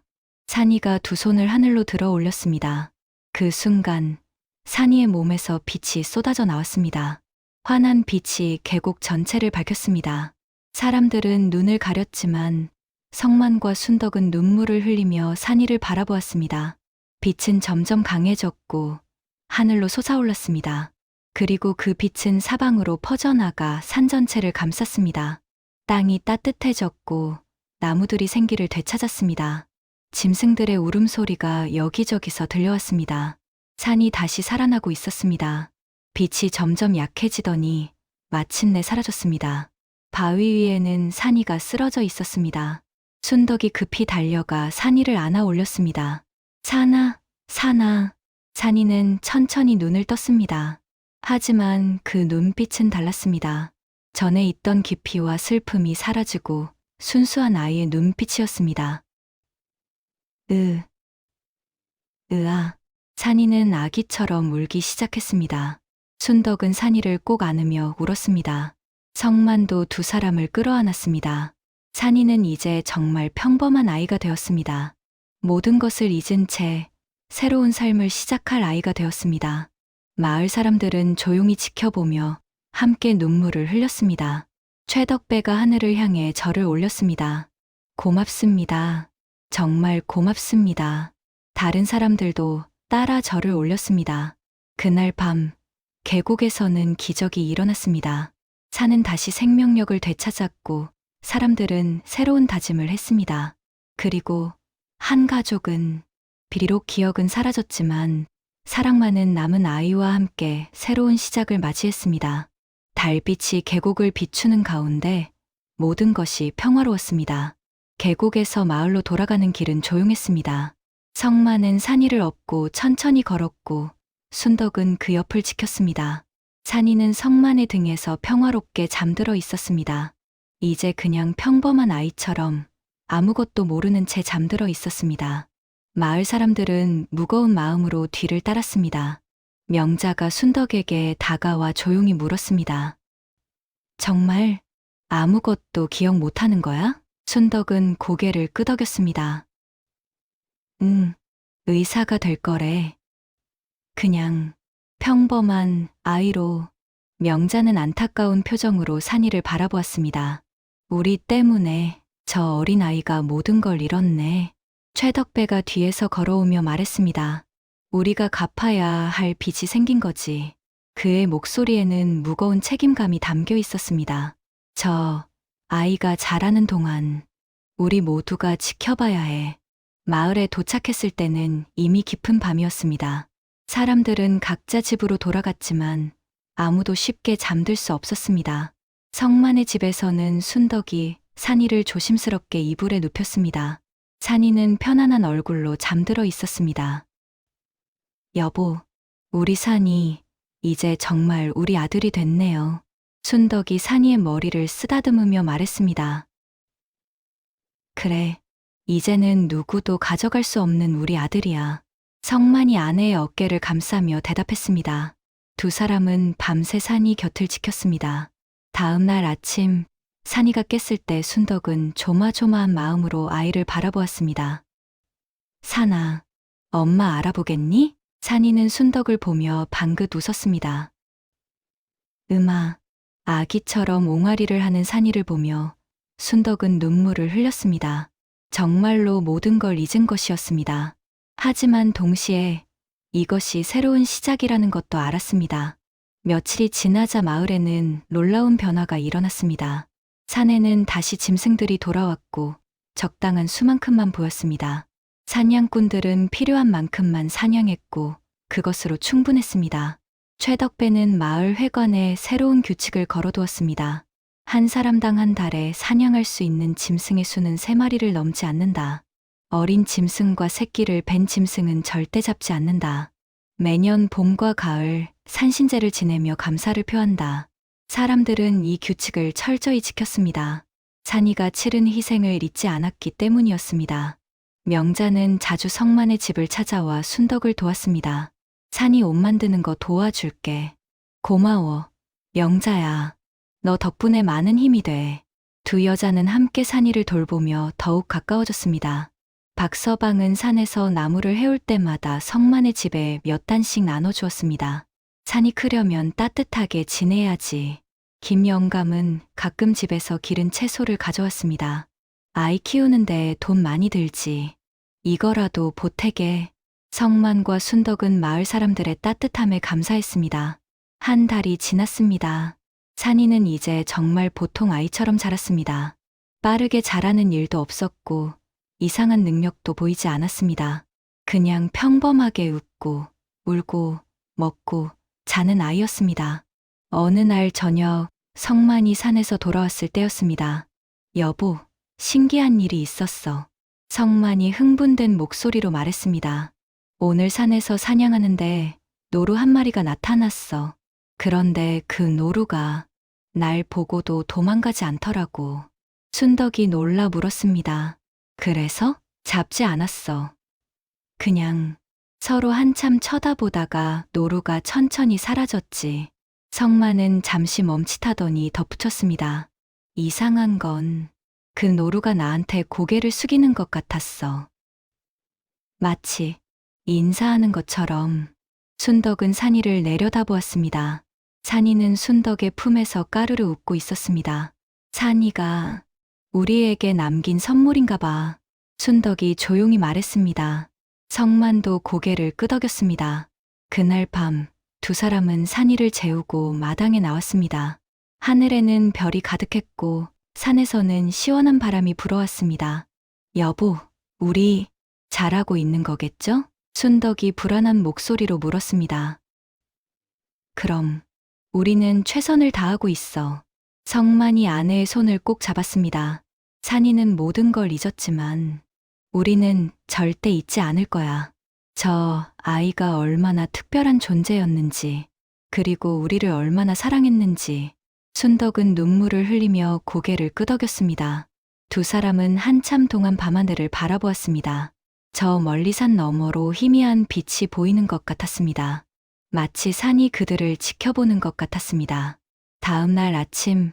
산이가 두 손을 하늘로 들어 올렸습니다. 그 순간 산이의 몸에서 빛이 쏟아져 나왔습니다. 환한 빛이 계곡 전체를 밝혔습니다. 사람들은 눈을 가렸지만 성만과 순덕은 눈물을 흘리며 산이를 바라보았습니다. 빛은 점점 강해졌고 하늘로 솟아올랐습니다. 그리고 그 빛은 사방으로 퍼져나가 산 전체를 감쌌습니다. 땅이 따뜻해졌고 나무들이 생기를 되찾았습니다. 짐승들의 울음소리가 여기저기서 들려왔습니다. 산이 다시 살아나고 있었습니다. 빛이 점점 약해지더니 마침내 사라졌습니다. 바위 위에는 산이가 쓰러져 있었습니다. 순덕이 급히 달려가 산이를 안아 올렸습니다. 산아, 산아. 산이는 천천히 눈을 떴습니다. 하지만 그 눈빛은 달랐습니다. 전에 있던 깊이와 슬픔이 사라지고 순수한 아이의 눈빛이었습니다. 으아. 산이는 아기처럼 울기 시작했습니다. 순덕은 산이를 꼭 안으며 울었습니다. 성만도 두 사람을 끌어안았습니다. 산이는 이제 정말 평범한 아이가 되었습니다. 모든 것을 잊은 채 새로운 삶을 시작할 아이가 되었습니다. 마을 사람들은 조용히 지켜보며 함께 눈물을 흘렸습니다. 최덕배가 하늘을 향해 절을 올렸습니다. 고맙습니다. 정말 고맙습니다. 다른 사람들도 따라 절을 올렸습니다. 그날 밤, 계곡에서는 기적이 일어났습니다. 산은 다시 생명력을 되찾았고 사람들은 새로운 다짐을 했습니다. 그리고 한 가족은 비록 기억은 사라졌지만 사랑만은 남은 아이와 함께 새로운 시작을 맞이했습니다. 달빛이 계곡을 비추는 가운데 모든 것이 평화로웠습니다. 계곡에서 마을로 돌아가는 길은 조용했습니다. 성만은 산이를 업고 천천히 걸었고 순덕은 그 옆을 지켰습니다. 산이는 성만의 등에서 평화롭게 잠들어 있었습니다. 이제 그냥 평범한 아이처럼 아무것도 모르는 채 잠들어 있었습니다. 마을 사람들은 무거운 마음으로 뒤를 따랐습니다. 명자가 순덕에게 다가와 조용히 물었습니다. 정말 아무것도 기억 못하는 거야? 순덕은 고개를 끄덕였습니다. 응, 의사가 될 거래. 그냥 평범한 아이로. 명자는 안타까운 표정으로 산이를 바라보았습니다. 우리 때문에 저 어린 아이가 모든 걸 잃었네. 최덕배가 뒤에서 걸어오며 말했습니다. 우리가 갚아야 할 빚이 생긴 거지. 그의 목소리에는 무거운 책임감이 담겨 있었습니다. 저 아이가 자라는 동안 우리 모두가 지켜봐야 해. 마을에 도착했을 때는 이미 깊은 밤이었습니다. 사람들은 각자 집으로 돌아갔지만 아무도 쉽게 잠들 수 없었습니다. 성만의 집에서는 순덕이 산이를 조심스럽게 이불에 눕혔습니다. 산이는 편안한 얼굴로 잠들어 있었습니다. 여보, 우리 산이 이제 정말 우리 아들이 됐네요. 순덕이 산이의 머리를 쓰다듬으며 말했습니다. 그래, 이제는 누구도 가져갈 수 없는 우리 아들이야. 성만이 아내의 어깨를 감싸며 대답했습니다. 두 사람은 밤새 산이 곁을 지켰습니다. 다음 날 아침, 산이가 깼을 때 순덕은 조마조마한 마음으로 아이를 바라보았습니다. 산아, 엄마 알아보겠니? 산이는 순덕을 보며 방긋 웃었습니다. 아기처럼 옹알이를 하는 산이를 보며 순덕은 눈물을 흘렸습니다. 정말로 모든 걸 잊은 것이었습니다. 하지만 동시에 이것이 새로운 시작이라는 것도 알았습니다. 며칠이 지나자 마을에는 놀라운 변화가 일어났습니다. 산에는 다시 짐승들이 돌아왔고 적당한 수만큼만 보였습니다. 사냥꾼들은 필요한 만큼만 사냥했고 그것으로 충분했습니다. 최덕배는 마을 회관에 새로운 규칙을 걸어두었습니다. 한 사람당 한 달에 사냥할 수 있는 짐승의 수는 3마리를 넘지 않는다. 어린 짐승과 새끼를 벤 짐승은 절대 잡지 않는다. 매년 봄과 가을 산신제를 지내며 감사를 표한다. 사람들은 이 규칙을 철저히 지켰습니다. 산이가 치른 희생을 잊지 않았기 때문이었습니다. 명자는 자주 성만의 집을 찾아와 순덕을 도왔습니다. 산이 옷 만드는 거 도와줄게. 고마워. 명자야. 너 덕분에 많은 힘이 돼. 두 여자는 함께 산이를 돌보며 더욱 가까워졌습니다. 박서방은 산에서 나무를 해올 때마다 성만의 집에 몇 단씩 나눠주었습니다. 산이 크려면 따뜻하게 지내야지. 김영감은 가끔 집에서 기른 채소를 가져왔습니다. 아이 키우는데 돈 많이 들지. 이거라도 보태게. 성만과 순덕은 마을 사람들의 따뜻함에 감사했습니다. 한 달이 지났습니다. 산이는 이제 정말 보통 아이처럼 자랐습니다. 빠르게 자라는 일도 없었고 이상한 능력도 보이지 않았습니다. 그냥 평범하게 웃고 울고 먹고 자는 아이였습니다. 어느 날 저녁 성만이 산에서 돌아왔을 때였습니다. 여보, 신기한 일이 있었어. 성만이 흥분된 목소리로 말했습니다. 오늘 산에서 사냥하는데 노루 한 마리가 나타났어. 그런데 그 노루가 날 보고도 도망가지 않더라고. 순덕이 놀라 물었습니다. 그래서? 잡지 않았어. 그냥 서로 한참 쳐다보다가 노루가 천천히 사라졌지. 성만은 잠시 멈칫하더니 덧붙였습니다. 이상한 건 그 노루가 나한테 고개를 숙이는 것 같았어. 마치 인사하는 것처럼. 순덕은 산이를 내려다보았습니다. 산이는 순덕의 품에서 까르르 웃고 있었습니다. 산이가 우리에게 남긴 선물인가 봐. 순덕이 조용히 말했습니다. 성만도 고개를 끄덕였습니다. 그날 밤 두 사람은 산이를 재우고 마당에 나왔습니다. 하늘에는 별이 가득했고 산에서는 시원한 바람이 불어왔습니다. 여보, 우리 잘하고 있는 거겠죠? 순덕이 불안한 목소리로 물었습니다. 그럼 우리는 최선을 다하고 있어. 성만이 아내의 손을 꼭 잡았습니다. 산이는 모든 걸 잊었지만 우리는 절대 잊지 않을 거야. 저 아이가 얼마나 특별한 존재였는지, 그리고 우리를 얼마나 사랑했는지. 순덕은 눈물을 흘리며 고개를 끄덕였습니다. 두 사람은 한참 동안 밤하늘을 바라보았습니다. 저 멀리 산 너머로 희미한 빛이 보이는 것 같았습니다. 마치 산이 그들을 지켜보는 것 같았습니다. 다음 날 아침,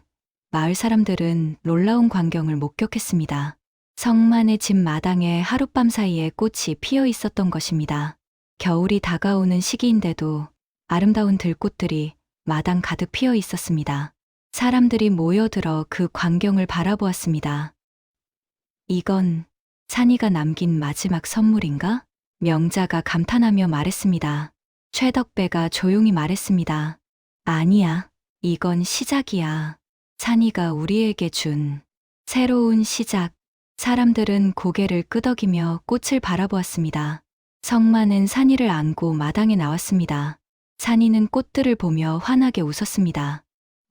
마을 사람들은 놀라운 광경을 목격했습니다. 성만의 집 마당에 하룻밤 사이에 꽃이 피어 있었던 것입니다. 겨울이 다가오는 시기인데도 아름다운 들꽃들이 마당 가득 피어 있었습니다. 사람들이 모여들어 그 광경을 바라보았습니다. 이건 산이가 남긴 마지막 선물인가? 명자가 감탄하며 말했습니다. 최덕배가 조용히 말했습니다. 아니야, 이건 시작이야. 산이가 우리에게 준 새로운 시작. 사람들은 고개를 끄덕이며 꽃을 바라보았습니다. 성만은 산이를 안고 마당에 나왔습니다. 산이는 꽃들을 보며 환하게 웃었습니다.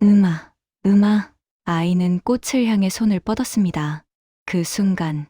음아, 음아. 아이는 꽃을 향해 손을 뻗었습니다. 그 순간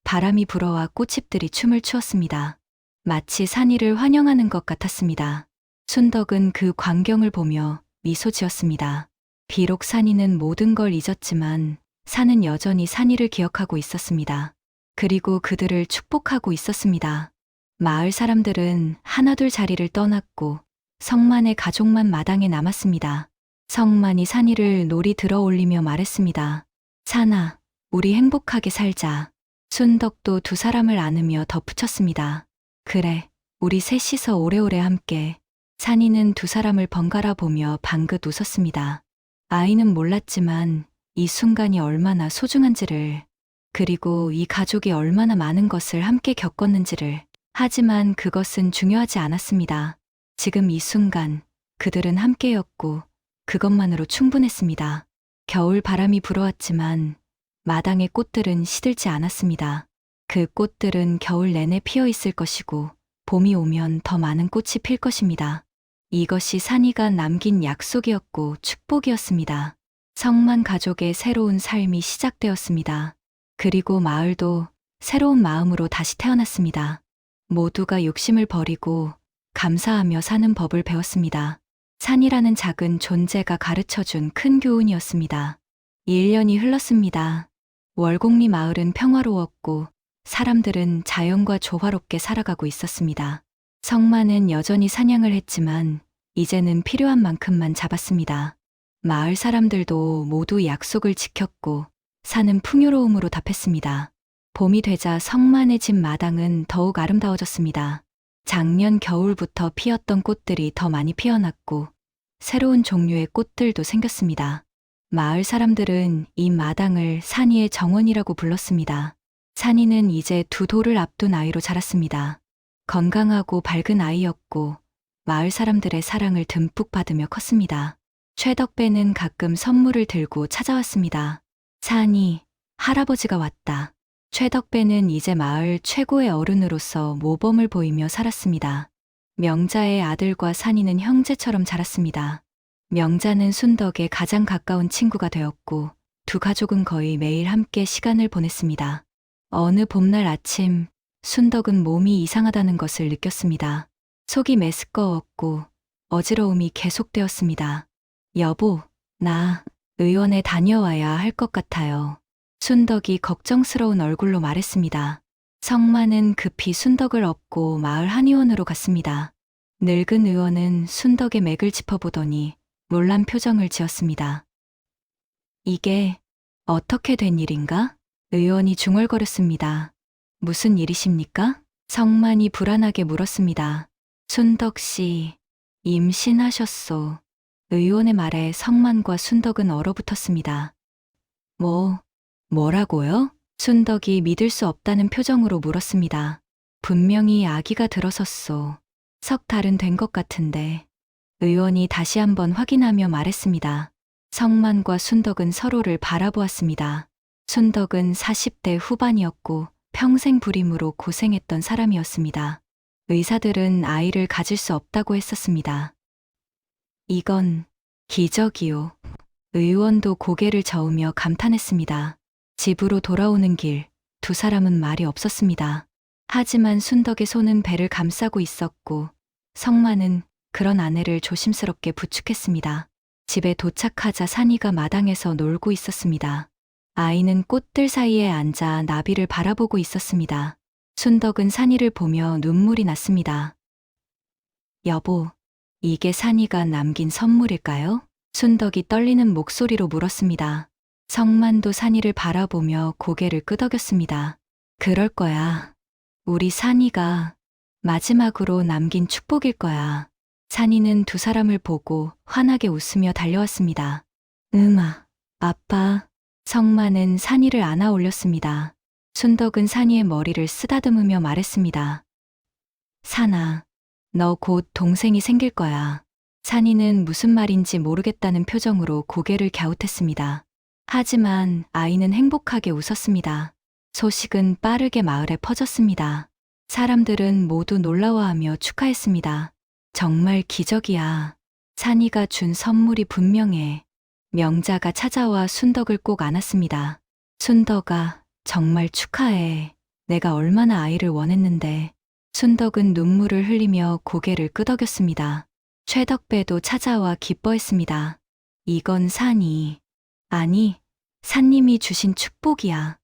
바람이 불어와 꽃잎들이 춤을 추었습니다. 마치 산이를 환영하는 것 같았습니다. 순덕은 그 광경을 보며 미소 지었습니다. 비록 산이는 모든 걸 잊었지만 산은 여전히 산이를 기억하고 있었습니다. 그리고 그들을 축복하고 있었습니다. 마을 사람들은 하나둘 자리를 떠났고 성만의 가족만 마당에 남았습니다. 성만이 산이를 놀이 들어 올리며 말했습니다. 산아, 우리 행복하게 살자. 순덕도 두 사람을 안으며 덧붙였습니다. 그래, 우리 셋이서 오래오래 함께. 산이는 두 사람을 번갈아 보며 방긋 웃었습니다. 아이는 몰랐지만 이 순간이 얼마나 소중한지를, 그리고 이 가족이 얼마나 많은 것을 함께 겪었는지를. 하지만 그것은 중요하지 않았습니다. 지금 이 순간 그들은 함께였고 그것만으로 충분했습니다. 겨울 바람이 불어왔지만 마당의 꽃들은 시들지 않았습니다. 그 꽃들은 겨울 내내 피어 있을 것이고 봄이 오면 더 많은 꽃이 필 것입니다. 이것이 산이가 남긴 약속이었고 축복이었습니다. 성만 가족의 새로운 삶이 시작되었습니다. 그리고 마을도 새로운 마음으로 다시 태어났습니다. 모두가 욕심을 버리고 감사하며 사는 법을 배웠습니다. 산이라는 작은 존재가 가르쳐준 큰 교훈이었습니다. 1년이 흘렀습니다. 월곡리 마을은 평화로웠고 사람들은 자연과 조화롭게 살아가고 있었습니다. 성만은 여전히 사냥을 했지만 이제는 필요한 만큼만 잡았습니다. 마을 사람들도 모두 약속을 지켰고 산은 풍요로움으로 답했습니다. 봄이 되자 성만의 집 마당은 더욱 아름다워졌습니다. 작년 겨울부터 피었던 꽃들이 더 많이 피어났고 새로운 종류의 꽃들도 생겼습니다. 마을 사람들은 이 마당을 산이의 정원이라고 불렀습니다. 산이는 이제 두 돌을 앞둔 아이로 자랐습니다. 건강하고 밝은 아이였고 마을 사람들의 사랑을 듬뿍 받으며 컸습니다. 최덕배는 가끔 선물을 들고 찾아왔습니다. 산이, 할아버지가 왔다. 최덕배는 이제 마을 최고의 어른으로서 모범을 보이며 살았습니다. 명자의 아들과 산이는 형제처럼 자랐습니다. 명자는 순덕의 가장 가까운 친구가 되었고 두 가족은 거의 매일 함께 시간을 보냈습니다. 어느 봄날 아침 순덕은 몸이 이상하다는 것을 느꼈습니다. 속이 메스꺼웠고 어지러움이 계속되었습니다. 여보, 나 의원에 다녀와야 할 것 같아요. 순덕이 걱정스러운 얼굴로 말했습니다. 성만은 급히 순덕을 업고 마을 한의원으로 갔습니다. 늙은 의원은 순덕의 맥을 짚어보더니 놀란 표정을 지었습니다. 이게 어떻게 된 일인가? 의원이 중얼거렸습니다. 무슨 일이십니까? 성만이 불안하게 물었습니다. 순덕 씨, 임신하셨소. 의원의 말에 성만과 순덕은 얼어붙었습니다. 뭐라고요? 순덕이 믿을 수 없다는 표정으로 물었습니다. 분명히 아기가 들어섰소. 석 달은 된 것 같은데. 의원이 다시 한번 확인하며 말했습니다. 성만과 순덕은 서로를 바라보았습니다. 순덕은 40대 후반이었고 평생 불임으로 고생했던 사람이었습니다. 의사들은 아이를 가질 수 없다고 했었습니다. 이건 기적이요. 의원도 고개를 저으며 감탄했습니다. 집으로 돌아오는 길, 두 사람은 말이 없었습니다. 하지만 순덕의 손은 배를 감싸고 있었고 성만은 그런 아내를 조심스럽게 부축했습니다. 집에 도착하자 산이가 마당에서 놀고 있었습니다. 아이는 꽃들 사이에 앉아 나비를 바라보고 있었습니다. 순덕은 산이를 보며 눈물이 났습니다. 여보, 이게 산이가 남긴 선물일까요? 순덕이 떨리는 목소리로 물었습니다. 성만도 산이를 바라보며 고개를 끄덕였습니다. 그럴 거야. 우리 산이가 마지막으로 남긴 축복일 거야. 산이는 두 사람을 보고 환하게 웃으며 달려왔습니다. 아빠. 성만은 산이를 안아 올렸습니다. 순덕은 산이의 머리를 쓰다듬으며 말했습니다. 산아, 너 곧 동생이 생길 거야. 산이는 무슨 말인지 모르겠다는 표정으로 고개를 갸웃했습니다. 하지만 아이는 행복하게 웃었습니다. 소식은 빠르게 마을에 퍼졌습니다. 사람들은 모두 놀라워하며 축하했습니다. 정말 기적이야. 산이가 준 선물이 분명해. 명자가 찾아와 순덕을 꼭 안았습니다. 순덕아, 정말 축하해. 내가 얼마나 아이를 원했는데. 순덕은 눈물을 흘리며 고개를 끄덕였습니다. 최덕배도 찾아와 기뻐했습니다. 이건 아니, 산님이 주신 축복이야.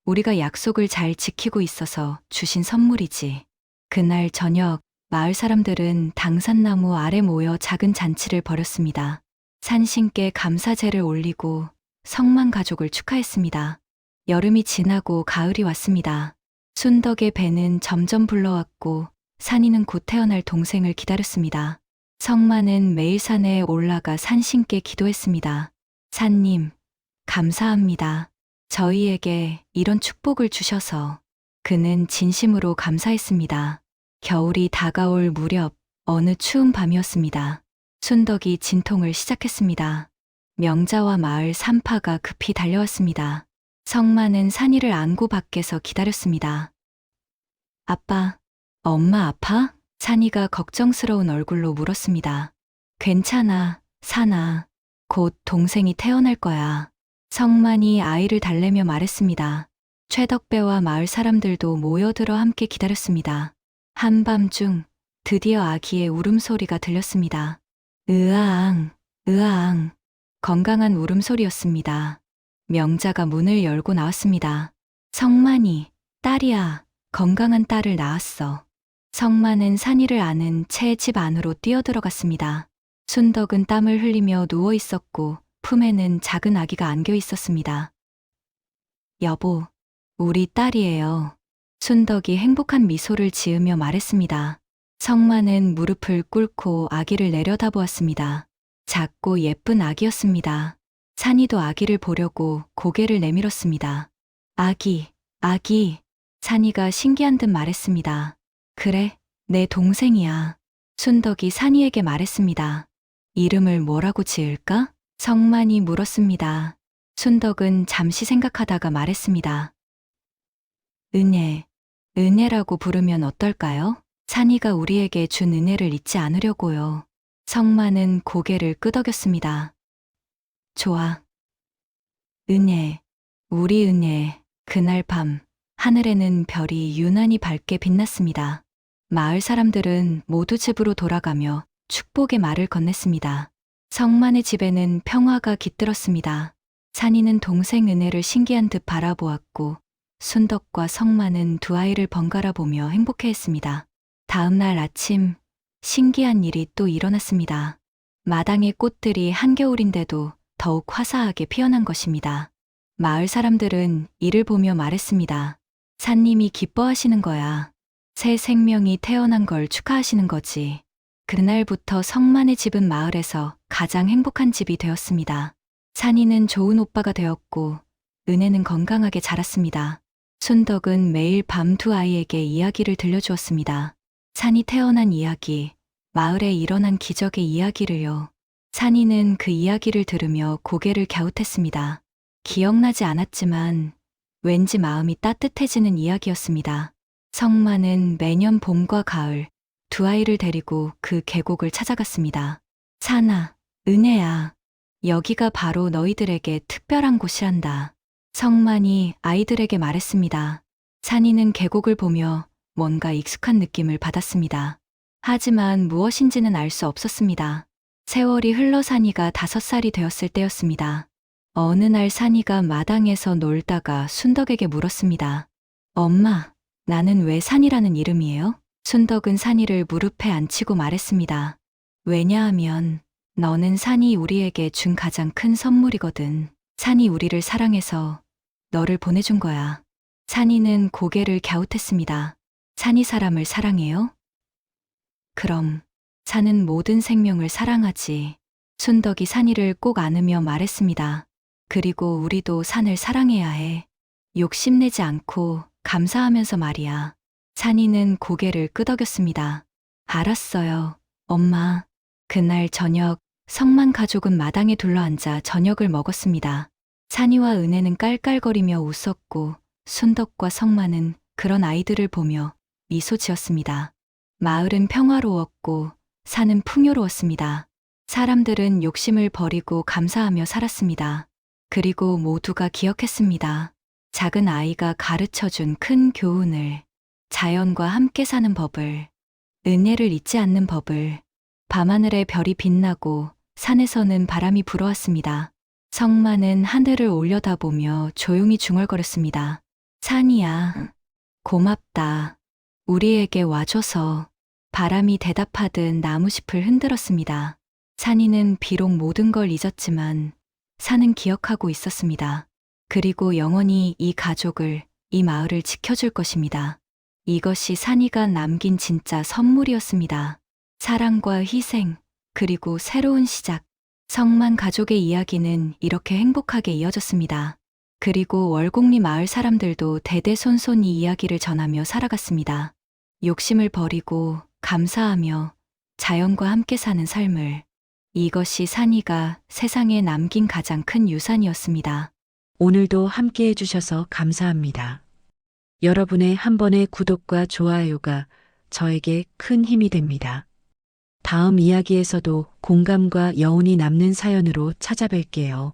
우리가 약속을 잘 지키고 있어서 주신 선물이지. 그날 저녁 마을 사람들은 당산나무 아래 모여 작은 잔치를 벌였습니다. 산신께 감사제를 올리고 성만 가족을 축하했습니다. 여름이 지나고 가을이 왔습니다. 순덕의 배는 점점 불러왔고 산이는 곧 태어날 동생을 기다렸습니다. 성만은 매일 산에 올라가 산신께 기도했습니다. 산님, 감사합니다. 저희에게 이런 축복을 주셔서. 그는 진심으로 감사했습니다. 겨울이 다가올 무렵 어느 추운 밤이었습니다. 순덕이 진통을 시작했습니다. 명자와 마을 산파가 급히 달려왔습니다. 성만은 산이를 안고 밖에서 기다렸습니다. 아빠, 엄마 아파? 산이가 걱정스러운 얼굴로 물었습니다. 괜찮아, 산아. 곧 동생이 태어날 거야. 성만이 아이를 달래며 말했습니다. 최덕배와 마을 사람들도 모여들어 함께 기다렸습니다. 한밤중 드디어 아기의 울음소리가 들렸습니다. 으아앙, 으아앙. 건강한 울음소리였습니다. 명자가 문을 열고 나왔습니다. 성만이, 딸이야. 건강한 딸을 낳았어. 성만은 산이를 안은 채 집 안으로 뛰어들어갔습니다. 순덕은 땀을 흘리며 누워 있었고 품에는 작은 아기가 안겨 있었습니다. 여보, 우리 딸이에요. 순덕이 행복한 미소를 지으며 말했습니다. 성만은 무릎을 꿇고 아기를 내려다보았습니다. 작고 예쁜 아기였습니다. 산이도 아기를 보려고 고개를 내밀었습니다. 아기. 산이가 신기한 듯 말했습니다. 그래, 내 동생이야. 순덕이 산이에게 말했습니다. 이름을 뭐라고 지을까? 성만이 물었습니다. 순덕은 잠시 생각하다가 말했습니다. 은혜라고 부르면 어떨까요? 산이가 우리에게 준 은혜를 잊지 않으려고요. 성만은 고개를 끄덕였습니다. 좋아. 우리 은혜. 그날 밤, 하늘에는 별이 유난히 밝게 빛났습니다. 마을 사람들은 모두 집으로 돌아가며 축복의 말을 건넸습니다. 성만의 집에는 평화가 깃들었습니다. 산이는 동생 은혜를 신기한 듯 바라보았고, 순덕과 성만은 두 아이를 번갈아 보며 행복해했습니다. 다음 날 아침, 신기한 일이 또 일어났습니다. 마당의 꽃들이 한겨울인데도 더욱 화사하게 피어난 것입니다. 마을 사람들은 이를 보며 말했습니다. 산님이 기뻐하시는 거야. 새 생명이 태어난 걸 축하하시는 거지. 그날부터 성만의 집은 마을에서 가장 행복한 집이 되었습니다. 산이는 좋은 오빠가 되었고, 은혜는 건강하게 자랐습니다. 순덕은 매일 밤 두 아이에게 이야기를 들려주었습니다. 산이 태어난 이야기, 마을에 일어난 기적의 이야기를요. 산이는 그 이야기를 들으며 고개를 갸웃했습니다. 기억나지 않았지만 왠지 마음이 따뜻해지는 이야기였습니다. 성만은 매년 봄과 가을 두 아이를 데리고 그 계곡을 찾아갔습니다. 산아, 은혜야, 여기가 바로 너희들에게 특별한 곳이란다. 성만이 아이들에게 말했습니다. 산이는 계곡을 보며 뭔가 익숙한 느낌을 받았습니다. 하지만 무엇인지는 알 수 없었습니다. 세월이 흘러 산이가 5살이 되었을 때였습니다. 어느 날 산이가 마당에서 놀다가 순덕에게 물었습니다. 엄마, 나는 왜 산이라는 이름이에요? 순덕은 산이를 무릎에 앉히고 말했습니다. 왜냐하면 너는 산이 우리에게 준 가장 큰 선물이거든. 산이 우리를 사랑해서 너를 보내준 거야. 산이는 고개를 갸웃했습니다. 산이 사람을 사랑해요? 그럼 산은 모든 생명을 사랑하지. 순덕이 산이를 꼭 안으며 말했습니다. 그리고 우리도 산을 사랑해야 해. 욕심내지 않고 감사하면서 말이야. 산이는 고개를 끄덕였습니다. 알았어요, 엄마. 그날 저녁, 성만 가족은 마당에 둘러앉아 저녁을 먹었습니다. 산이와 은혜는 깔깔거리며 웃었고, 순덕과 성만은 그런 아이들을 보며 미소 지었습니다. 마을은 평화로웠고, 산은 풍요로웠습니다. 사람들은 욕심을 버리고 감사하며 살았습니다. 그리고 모두가 기억했습니다. 작은 아이가 가르쳐준 큰 교훈을, 자연과 함께 사는 법을, 은혜를 잊지 않는 법을. 밤하늘에 별이 빛나고 산에서는 바람이 불어왔습니다. 성만은 하늘을 올려다보며 조용히 중얼거렸습니다. 산이야, 고맙다. 우리에게 와줘서. 바람이 대답하듯 나무잎을 흔들었습니다. 산이는 비록 모든 걸 잊었지만 산은 기억하고 있었습니다. 그리고 영원히 이 가족을, 이 마을을 지켜줄 것입니다. 이것이 산이가 남긴 진짜 선물이었습니다. 사랑과 희생, 그리고 새로운 시작. 성만 가족의 이야기는 이렇게 행복하게 이어졌습니다. 그리고 월곡리 마을 사람들도 대대손손 이 이야기를 전하며 살아갔습니다. 욕심을 버리고 감사하며 자연과 함께 사는 삶을. 이것이 산이가 세상에 남긴 가장 큰 유산이었습니다. 오늘도 함께 해주셔서 감사합니다. 여러분의 한 번의 구독과 좋아요가 저에게 큰 힘이 됩니다. 다음 이야기에서도 공감과 여운이 남는 사연으로 찾아뵐게요.